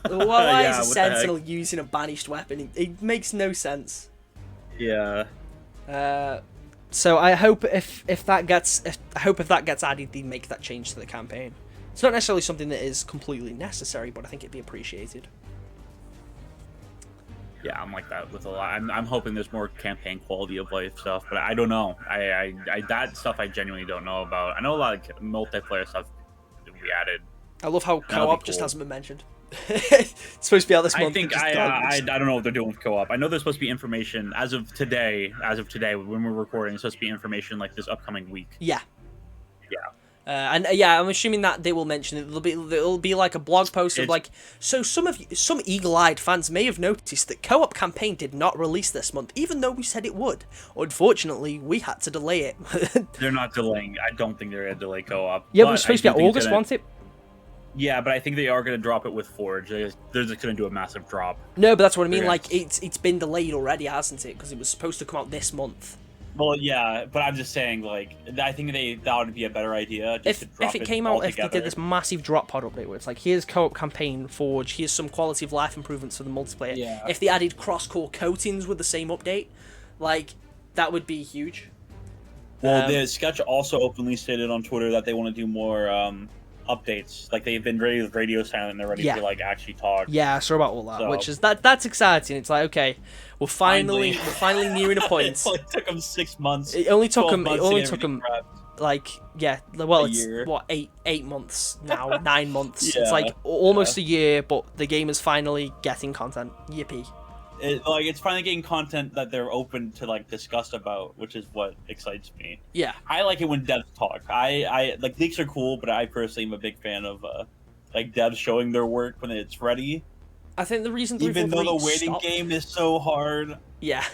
Well, why is a Sentinel using a banished weapon? It makes no sense. Yeah. So I hope if that gets added, they make that change to the campaign. It's not necessarily something that is completely necessary, but I think it'd be appreciated. Yeah, I'm like that with a lot. I'm hoping there's more campaign quality of life stuff, but I don't know. I that stuff I genuinely don't know about. I know a lot of multiplayer stuff that we added. I love how co-op just hasn't been mentioned. It's supposed to be out this month. I think I don't know what they're doing with co-op. I know there's supposed to be information as of today when we're recording. It's supposed to be information like this upcoming week. Yeah. Yeah. And I'm assuming that they will mention it. There'll be like a blog post of like, so some eagle-eyed fans may have noticed that co-op campaign did not release this month, even though we said it would. Unfortunately, we had to delay it. They're not delaying. I don't think they're gonna delay co-op. Yeah, but it was supposed to be August, wasn't it? Yeah, but I think they are going to drop it with Forge. They're just going to do a massive drop. No, but that's what I mean. Like, it's been delayed already, hasn't it? Because it was supposed to come out this month. Well, yeah, but I'm just saying, like, I think that would be a better idea. Just if it came out, if they did this massive drop pod update where it's like, here's co-op campaign, Forge, here's some quality of life improvements for the multiplayer. Yeah. If they added cross-core coatings with the same update, like, that would be huge. Well, the Sketch also openly stated on Twitter that they want to do more updates. Like, they've been radio silent and they're ready to like actually talk. Yeah, I saw about all that, which is that's exciting. It's like, okay, we're finally nearing a point. It only took them 6 months. It only took them like, well, it's year. what, 8 months now, 9 months. Yeah, it's like almost a year, but the game is finally getting content. Yippee. It's finally getting content that they're open to like discuss about, which is what excites me. Yeah, I like it when devs talk. I like leaks are cool, but I personally am a big fan of like devs showing their work when it's ready. I think the reason even though the waiting game is so hard. Yeah,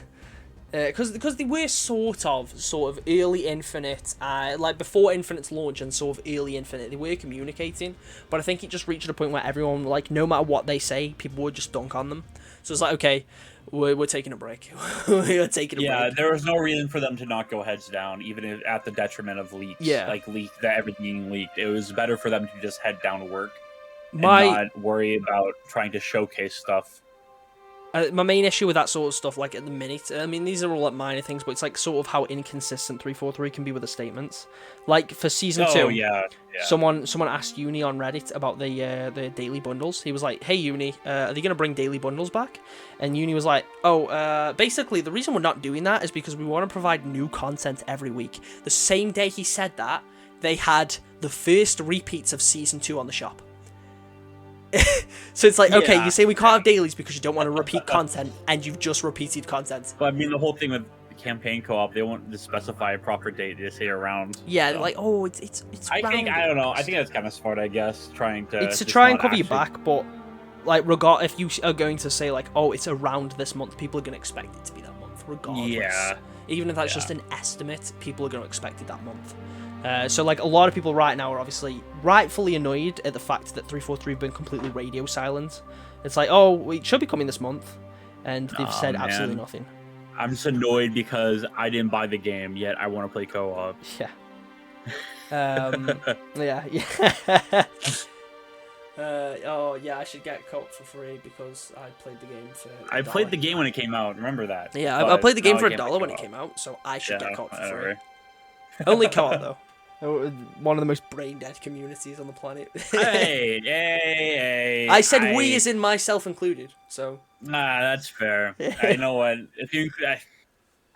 because they were sort of early Infinite, like before Infinite's launch and sort of early Infinite, they were communicating, but I think it just reached a point where everyone, like, no matter what they say, people would just dunk on them. So it's like, okay, we're taking a break. We're taking a break. Yeah, there was no reason for them to not go heads down, even at the detriment of leaks. Yeah. Like, that everything leaked. It was better for them to just head down to work and not worry about trying to showcase stuff. My main issue with that sort of stuff, like, at the minute, I mean, these are all like minor things, but it's like sort of how inconsistent 343 can be with the statements. Like for season 2, someone asked Uni on Reddit about the daily bundles. He was like, "Hey Uni, are they gonna bring daily bundles back?" And Uni was like, "Oh, basically the reason we're not doing that is because we want to provide new content every week." The same day he said that, they had the first repeats of season 2 on the shop. So it's like, okay, you say we can't have dailies because you don't want to repeat content, and you've just repeated content. But I mean, the whole thing with campaign co-op, they want to specify a proper date. They say around. Yeah, so. Like, oh, it's. I don't know. I think that's kind of smart. I guess trying to. It's to try and cover your back, but like, if you are going to say like, oh, it's around this month, people are going to expect it to be that month, regardless. Yeah. Even if that's just an estimate, people are going to expect it that month. So like a lot of people right now are obviously rightfully annoyed at the fact that 343 have been completely radio silent. It's like, oh, it should be coming this month, and they've said absolutely nothing. I'm just annoyed because I didn't buy the game yet. I want to play co-op. Yeah. Yeah. Oh yeah, I should get co-op for free because I played the game for. I played the game when it came out. Remember that? Yeah, I played the game for $1 when it came out, so I should get co-op for free. Only co-op though. One of the most brain-dead communities on the planet. hey! I said we as in myself included, so... Nah, that's fair. I know what...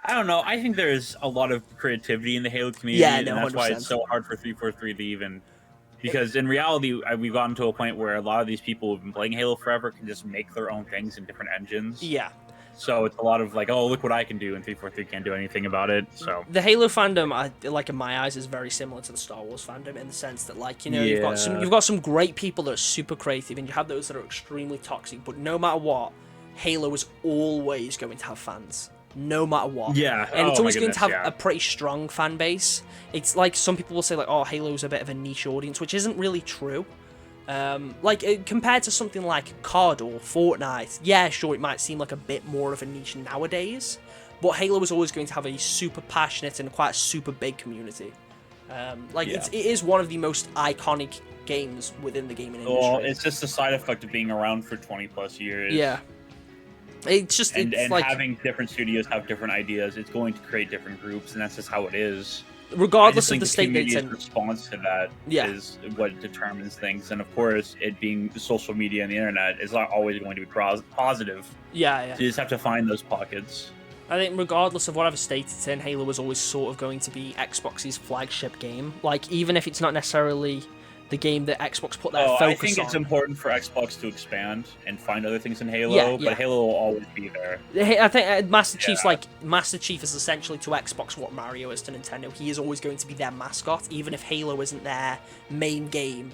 I don't know, I think there's a lot of creativity in the Halo community, and that's 100%. Why it's so hard for 343 to even... Because in reality, we've gotten to a point where a lot of these people who've been playing Halo forever can just make their own things in different engines. Yeah. So it's a lot of like, oh, look what I can do, and 343 can't do anything about it. So the Halo fandom, like in my eyes, is very similar to the Star Wars fandom in the sense that, like, you know, you've got some great people that are super creative, and you have those that are extremely toxic. But no matter what, Halo is always going to have fans, no matter what. Yeah, and it's always going to have a pretty strong fan base. It's like some people will say, like, oh, Halo's a bit of a niche audience, which isn't really true. Compared to something like COD or Fortnite, yeah, sure, it might seem like a bit more of a niche nowadays, but Halo is always going to have a super passionate and quite a super big community. It is one of the most iconic games within the gaming industry. Well, it's just a side effect of being around for 20+ years. Yeah. It's just... And having different studios have different ideas, it's going to create different groups, and that's just how it is. Regardless of the state that it's in. Response to that is what determines things, and of course, it being social media and the internet is not always going to be positive. Yeah. So you just have to find those pockets. I think regardless of whatever state it's in, Halo was always sort of going to be Xbox's flagship game. Like, even if it's not necessarily the game that Xbox put their focus on. I think it's important for Xbox to expand and find other things in Halo, but Halo will always be there. I think Master Chief's Master Chief is essentially to Xbox what Mario is to Nintendo. He is always going to be their mascot, even if Halo isn't their main game.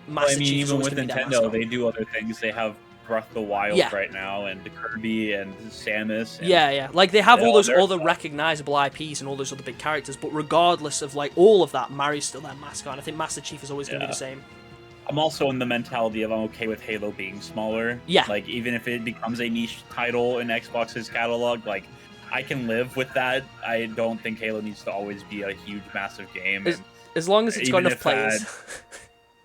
Master Chief is always even with Nintendo, they do other things. They have Breath of the Wild right now, and Kirby and Samus. And like they have all those other recognizable IPs and all those other big characters, but regardless of like all of that, Mario's still their mascot. And I think Master Chief is always going to be the same. I'm also in the mentality of I'm okay with Halo being smaller. Yeah. Like, even if it becomes a niche title in Xbox's catalog, like, I can live with that. I don't think Halo needs to always be a huge, massive game. As long as it's got enough players.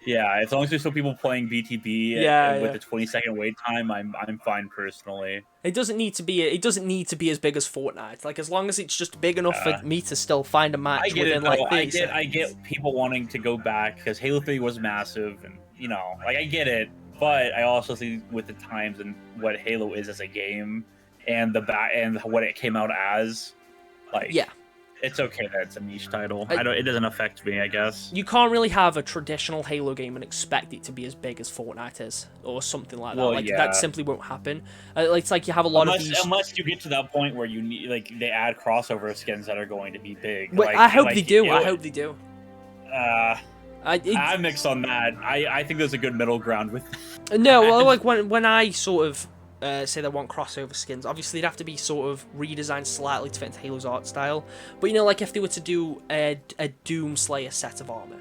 Yeah, as long as there's still people playing BTB with a 20-second wait time, I'm fine personally. It doesn't need to be as big as Fortnite. Like, as long as it's just big enough for me to still find a match within I get people wanting to go back because Halo 3 was massive, and you know, like I get it, but I also see with the times and what Halo is as a game and and what it came out as, like it's okay that it's a niche title. It doesn't affect me, I guess. You can't really have a traditional Halo game and expect it to be as big as Fortnite is, or something like that. That simply won't happen. It's like you have a lot of these... Unless you get to that point where you need, like, they add crossover skins that are going to be big. Well, I hope they do. I hope they do. I'm mixed on that. I think there's a good middle ground with that. No, well, like when I sort of say they want crossover skins, obviously it'd have to be sort of redesigned slightly to fit into Halo's art style. But, you know, like if they were to do a Doom Slayer set of armor,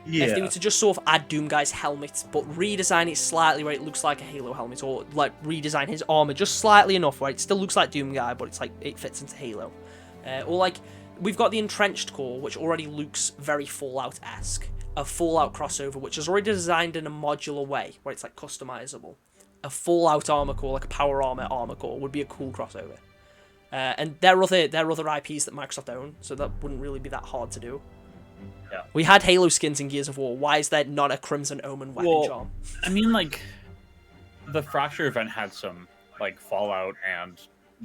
if they were to just sort of add Doom Guy's helmet, but redesign it slightly where it looks like a Halo helmet, or like redesign his armor just slightly enough where it still looks like Doom Guy, but it's like it fits into Halo. Or like we've got the Entrenched Core, which already looks very Fallout-esque. A Fallout crossover, which is already designed in a modular way, where it's like customizable. A Fallout armor core, like a power armor core, would be a cool crossover. And they're other IPs that Microsoft own, so that wouldn't really be that hard to do. Yeah. We had Halo skins in Gears of War. Why is there not a Crimson Omen weapon charm? I mean, like, the Fracture event had some, like, Fallout and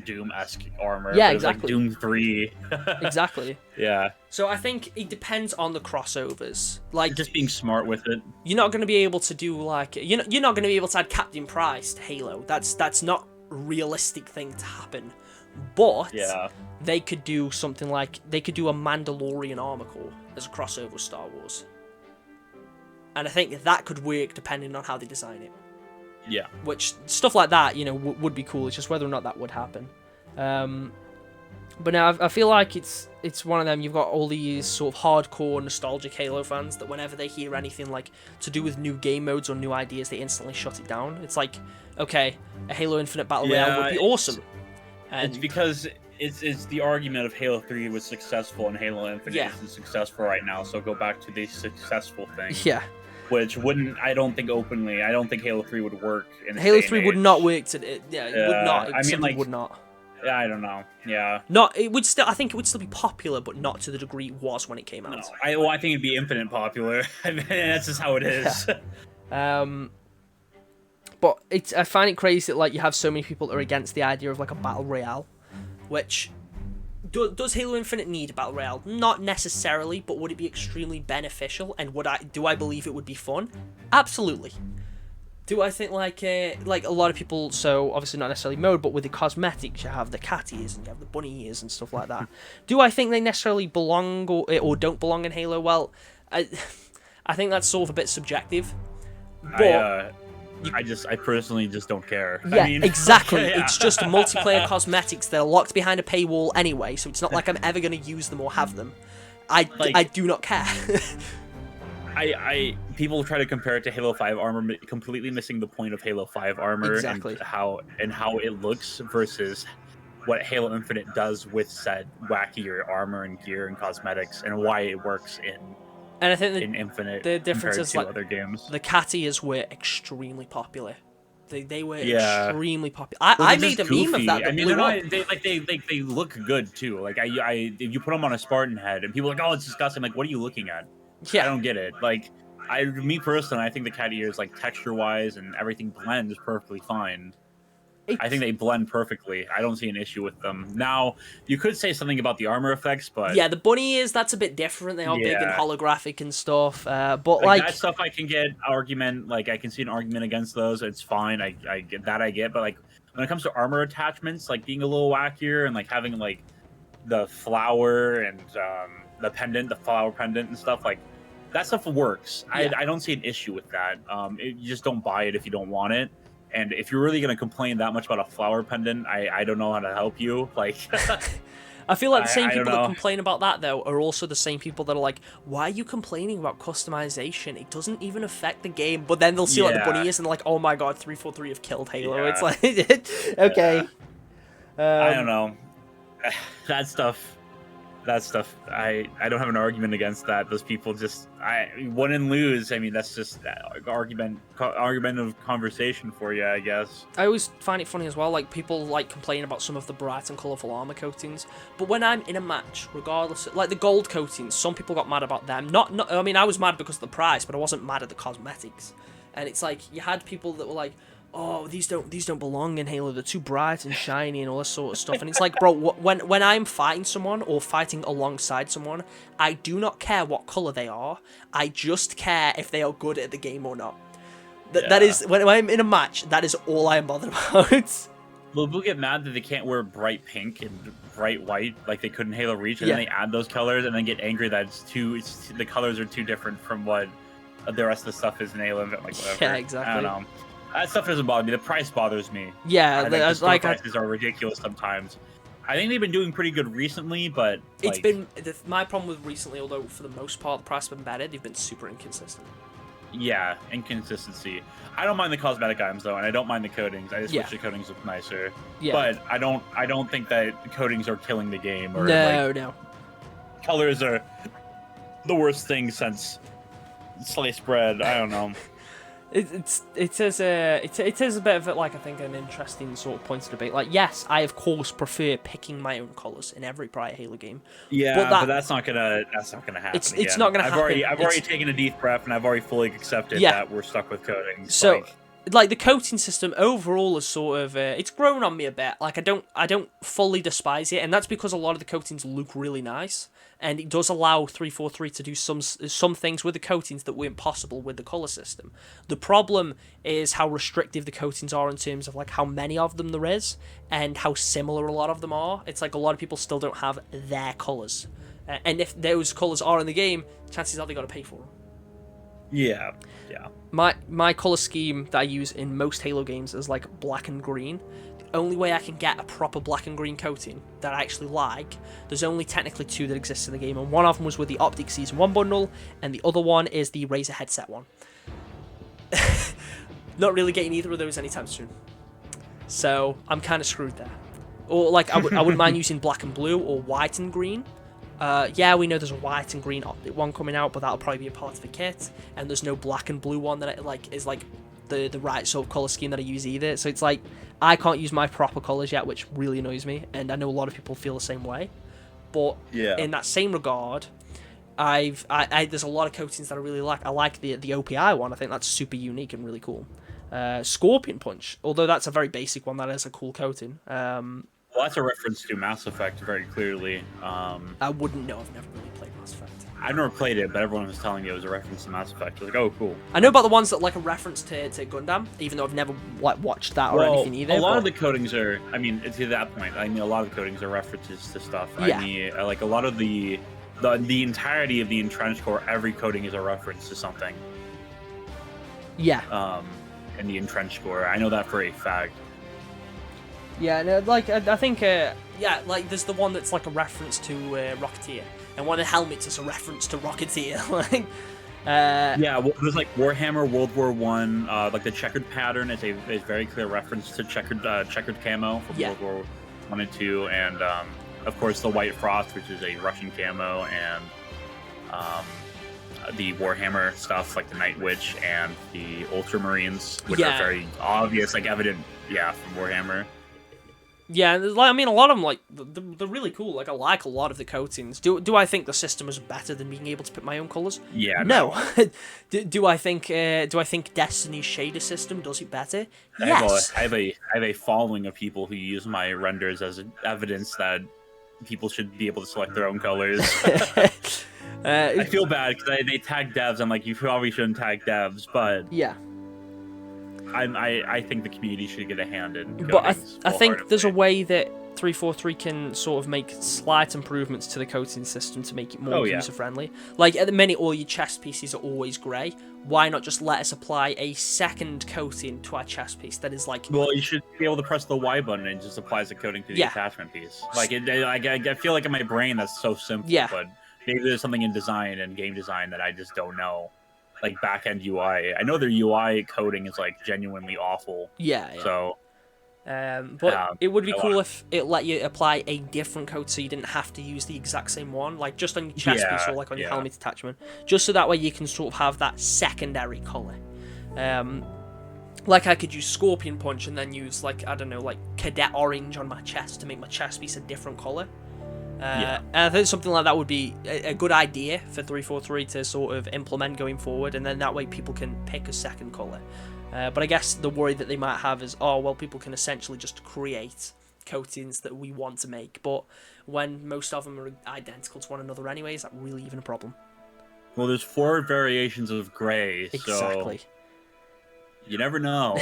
Doom-esque armor. Yeah, exactly. It was like Doom 3. Exactly. Yeah. So I think it depends on the crossovers. Like, just being smart with it. You're not going to be able to do like you're not going to be able to add Captain Price to Halo. That's not a realistic thing to happen. But they could do something like they could do a Mandalorian armor core as a crossover with Star Wars. And I think that could work depending on how they design it. Yeah. Which, stuff like that, you know, would be cool. It's just whether or not that would happen. But now I feel like it's one of them. You've got all these sort of hardcore nostalgic Halo fans that whenever they hear anything like to do with new game modes or new ideas, they instantly shut it down. It's like, okay, a Halo Infinite Battle Royale would be awesome. And it's because it's the argument of Halo 3 was successful and Halo Infinite isn't successful right now. So go back to the successful thing. Yeah. Which wouldn't, I don't think openly, I don't think Halo 3 would work. Halo 3 would not work today. Yeah, it would not. I mean, like, would not. Yeah, I don't know. Yeah. Not. It would still. I think it would still be popular, but not to the degree it was when it came out. No, I think it'd be infinite popular. I mean, that's just how it is. Yeah. But I find it crazy that like you have so many people that are against the idea of like a battle royale, which does Halo Infinite need a battle royale? Not necessarily, but would it be extremely beneficial? And do I believe it would be fun? Absolutely. Do I think like a lot of people, so obviously not necessarily mode, but with the cosmetics you have the cat ears and you have the bunny ears and stuff like that. Do I think they necessarily belong or don't belong in Halo? Well, I think that's sort of a bit subjective. But I personally just don't care. Yeah, I mean, exactly. Yeah. It's just multiplayer cosmetics that are locked behind a paywall anyway, so it's not like I'm ever going to use them or have them. I do not care. People try to compare it to Halo 5 armor, completely missing the point of Halo 5 armor and how it looks versus what Halo Infinite does with said wackier armor and gear and cosmetics and why it works in Infinite. The difference is like other games. The cat ears were extremely popular. They were extremely popular. I made a meme of that. I mean, they look good too. Like if you put them on a Spartan head and people are like, oh, it's disgusting. Like, what are you looking at? Yeah. I don't get it. Like, me personally, I think the cat ears, like, texture-wise and everything blends perfectly fine. I think they blend perfectly. I don't see an issue with them. Now, you could say something about the armor effects, but... Yeah, the bunny ears, that's a bit different. They are big and holographic and stuff. But, like... That stuff I can get argument... Like, I can see an argument against those. It's fine. I get that. But, like, when it comes to armor attachments, like, being a little wackier and, like, having, like, the flower and, the pendant, the flower pendant and stuff, like, that stuff works. Yeah. I don't see an issue with that. You just don't buy it if you don't want it. And if you're really going to complain that much about a flower pendant, I don't know how to help you. Like, I feel like the same people that complain about that, though, are also the same people that are like, why are you complaining about customization? It doesn't even affect the game. But then they'll see like the bunny ears and they're like, oh my god, 343 have killed Halo. Yeah. It's like, okay. I don't know. That stuff, I don't have an argument against that. Those people just, win and lose. I mean, that's just argument of conversation for you, I guess. I always find it funny as well, like, people, like, complain about some of the bright and colourful armour coatings, but when I'm in a match, regardless, like, the gold coatings, some people got mad about them. I mean, I was mad because of the price, but I wasn't mad at the cosmetics. And it's like, you had people that were like, oh, these don't belong in Halo. They're too bright and shiny and all this sort of stuff. And it's like, bro, when I'm fighting someone or fighting alongside someone, I do not care what color they are. I just care if they are good at the game or not. That is, when I'm in a match, that is all I am bothered about. Well, people get mad that they can't wear bright pink and bright white like they could in Halo Reach, and then they add those colors and then get angry that the colors are too different from what the rest of the stuff is in Halo. Like, whatever. Yeah, exactly. I don't know. That stuff doesn't bother me. The price bothers me. Yeah, the prices are ridiculous sometimes. I think they've been doing pretty good recently, but it's been my problem with recently. Although for the most part the price has been better, they've been super inconsistent. Yeah, inconsistency. I don't mind the cosmetic items though, and I don't mind the coatings. I just wish the coatings looked nicer. Yeah. But I don't think that the coatings are killing the game. Or no. Colors are the worst thing since sliced bread. I don't know. It is a bit of like, I think, an interesting sort of point of debate. Like, yes, I of course prefer picking my own colors in every prior Halo game. Yeah, but that's not gonna happen. It's not gonna happen. I've already taken a deep breath and I've already fully accepted that we're stuck with coatings. So, like the coating system overall is sort of it's grown on me a bit. Like, I don't fully despise it, and that's because a lot of the coatings look really nice. And it does allow 343 to do some things with the coatings that weren't possible with the colour system. The problem is how restrictive the coatings are in terms of like how many of them there is and how similar a lot of them are. It's like a lot of people still don't have their colours. And if those colours are in the game, chances are they got to pay for them. Yeah. My color scheme that I use in most Halo games is like black and green. The only way I can get a proper black and green coating that I actually like, there's only technically 2 that exist in the game, and one of them was with the Optic Season 1 bundle, and the other one is the Razer headset one. Not really getting either of those anytime soon. So I'm kind of screwed there. Or like I wouldn't mind using black and blue or white and green. Yeah, we know there's a white and green Optic one coming out, but that'll probably be a part of the kit. And there's no black and blue one that is the right sort of color scheme that I use either. So it's like I can't use my proper colors yet, which really annoys me. And I know a lot of people feel the same way. But in that same regard, there's a lot of coatings that I really like. I like the OPI one. I think that's super unique and really cool. Scorpion Punch, although that's a very basic one, that is a cool coating. Well, that's a reference to Mass Effect very clearly. I wouldn't know. I've never really played Mass Effect. I've never played it, but everyone was telling me it was a reference to Mass Effect. I was like, oh, cool. I know about the ones that like a reference to Gundam, even though I've never watched that or anything either. A lot of the coatings are, I mean, to that point, I mean, a lot of the coatings are references to stuff. Yeah. I mean, like a lot of the entirety of the Entrenched Core, every coating is a reference to something. Yeah. In the Entrenched Core. I know that for a fact. Yeah, no, like, I think, like, there's the one that's like a reference to Rocketeer, and one of the helmets is a reference to Rocketeer, like... yeah, well, there's like Warhammer World War One, like the checkered pattern is a very clear reference to checkered camo from World War One and Two, and of course the White Frost, which is a Russian camo, and the Warhammer stuff like the Night Witch and the Ultramarines, which are very obvious, like evident, from Warhammer. Yeah, like, I mean, a lot of them, like, they're really cool. Like, I like a lot of the coatings. Do I think the system is better than being able to pick my own colors? Yeah. No. do I think Destiny's shader system does it better? Yes. I have a following of people who use my renders as evidence that people should be able to select their own colors. I feel bad because they tag devs. I'm like, you probably shouldn't tag devs, but yeah. I think the community should get a hand in. But I think there's a way that 343 can sort of make slight improvements to the coating system to make it more user-friendly. Like, at the minute, all your chest pieces are always grey. Why not just let us apply a second coating to our chest piece that is like... Well, you should be able to press the Y button and it just applies the coating to the attachment piece. Like, I feel like in my brain that's so simple, but maybe there's something in design and game design that I just don't know. Like back-end UI. I know their UI coding is like genuinely awful. Yeah. So, but it would be cool if it let you apply a different coat so you didn't have to use the exact same one, like just on your chest piece or like on your helmet attachment, just so that way you can sort of have that secondary color. Like I could use Scorpion Punch and then use like, I don't know, like Cadet Orange on my chest to make my chest piece a different color. And I think something like that would be a good idea for 343 to sort of implement going forward, and then that way people can pick a second colour. But I guess the worry that they might have is, oh, well, people can essentially just create coatings that we want to make, but when most of them are identical to one another anyway, is that really even a problem? Well, there's 4 variations of grey, exactly. So you never know.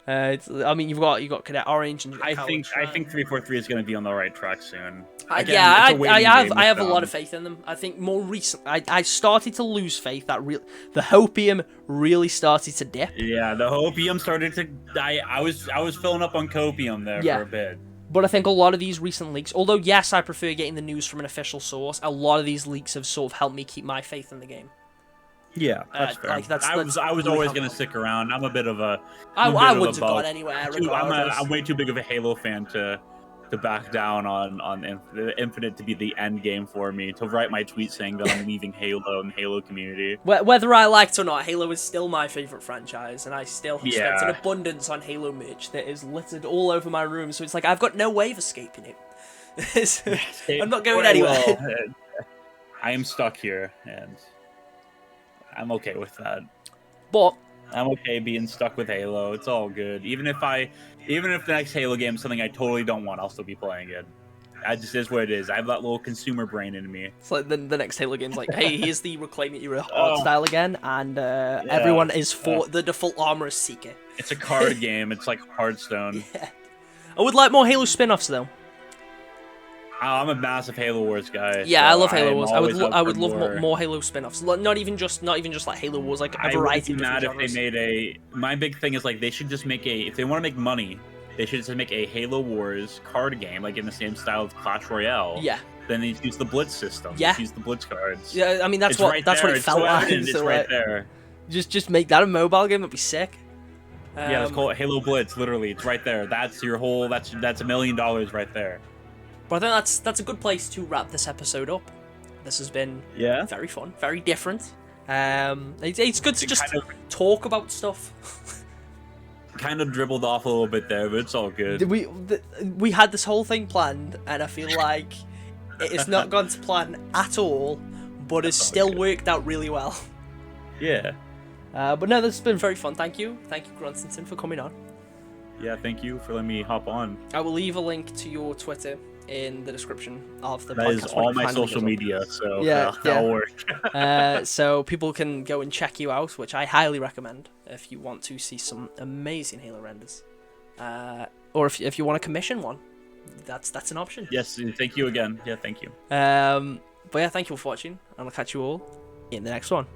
I mean, you've got Cadet Orange, and I think 343 is going to be on the right track soon. Again, I have a lot of faith in them. I think more recent, I started to lose faith. The Hopium really started to dip. Yeah, the Hopium started to. I was filling up on Copium there for a bit. But I think a lot of these recent leaks, although yes, I prefer getting the news from an official source, a lot of these leaks have sort of helped me keep my faith in the game. Yeah, that's fair. Like, I was really always going to stick around. I'm a bit of a... I wouldn't have gone anywhere, regardless. I'm way too big of a Halo fan to back down on Infinite to be the end game for me, to write my tweet saying that I'm leaving Halo and Halo community. Whether I liked it or not, Halo is still my favourite franchise, and I still have spent an abundance on Halo merch that is littered all over my room, so it's like I've got no way of escaping it. I'm not going anywhere. Well, I am stuck here, and... I'm okay with that. But I'm okay being stuck with Halo. It's all good. Even if the next Halo game is something I totally don't want, I'll still be playing it. That just is what it is. I have that little consumer brain in me. It's like the next Halo game's like, hey, here's the Reclaim It Era art style again, and everyone is for the default armor is Seeker. It's a card game. It's like Hearthstone. Yeah. I would like more Halo spin-offs though. I'm a massive Halo Wars guy. Yeah, so I love Halo Wars. I would love more. more Halo spin-offs. Not even just like Halo Wars, like a variety of different genres. If they made my big thing is like they should just make if they want to make money, they should just make a Halo Wars card game, like in the same style of Clash Royale. Yeah. Then they use the Blitz system. Yeah. Use the Blitz cards. Yeah, I mean that's what it felt like. It's right there. Just make that a mobile game. That'd be sick. Yeah, let's call it Halo Blitz. Literally, it's right there. That's your whole. That's $1 million right there. But I think that's a good place to wrap this episode up. This has been very fun, very different. It's good to just talk about stuff. Kind of dribbled off a little bit there, but it's all good. We had this whole thing planned, and I feel like it has not gone to plan at all, but it's still worked out really well. Yeah. But no, this has been very fun. Thank you, Gruntington, for coming on. Yeah, thank you for letting me hop on. I will leave a link to your Twitter in the description of the podcast. That is all my social media, so that'll work. So people can go and check you out, which I highly recommend if you want to see some amazing Halo renders, or if you want to commission one, that's an option. Yes, thank you again. Yeah, thank you. But yeah, thank you for watching, and I'll catch you all in the next one.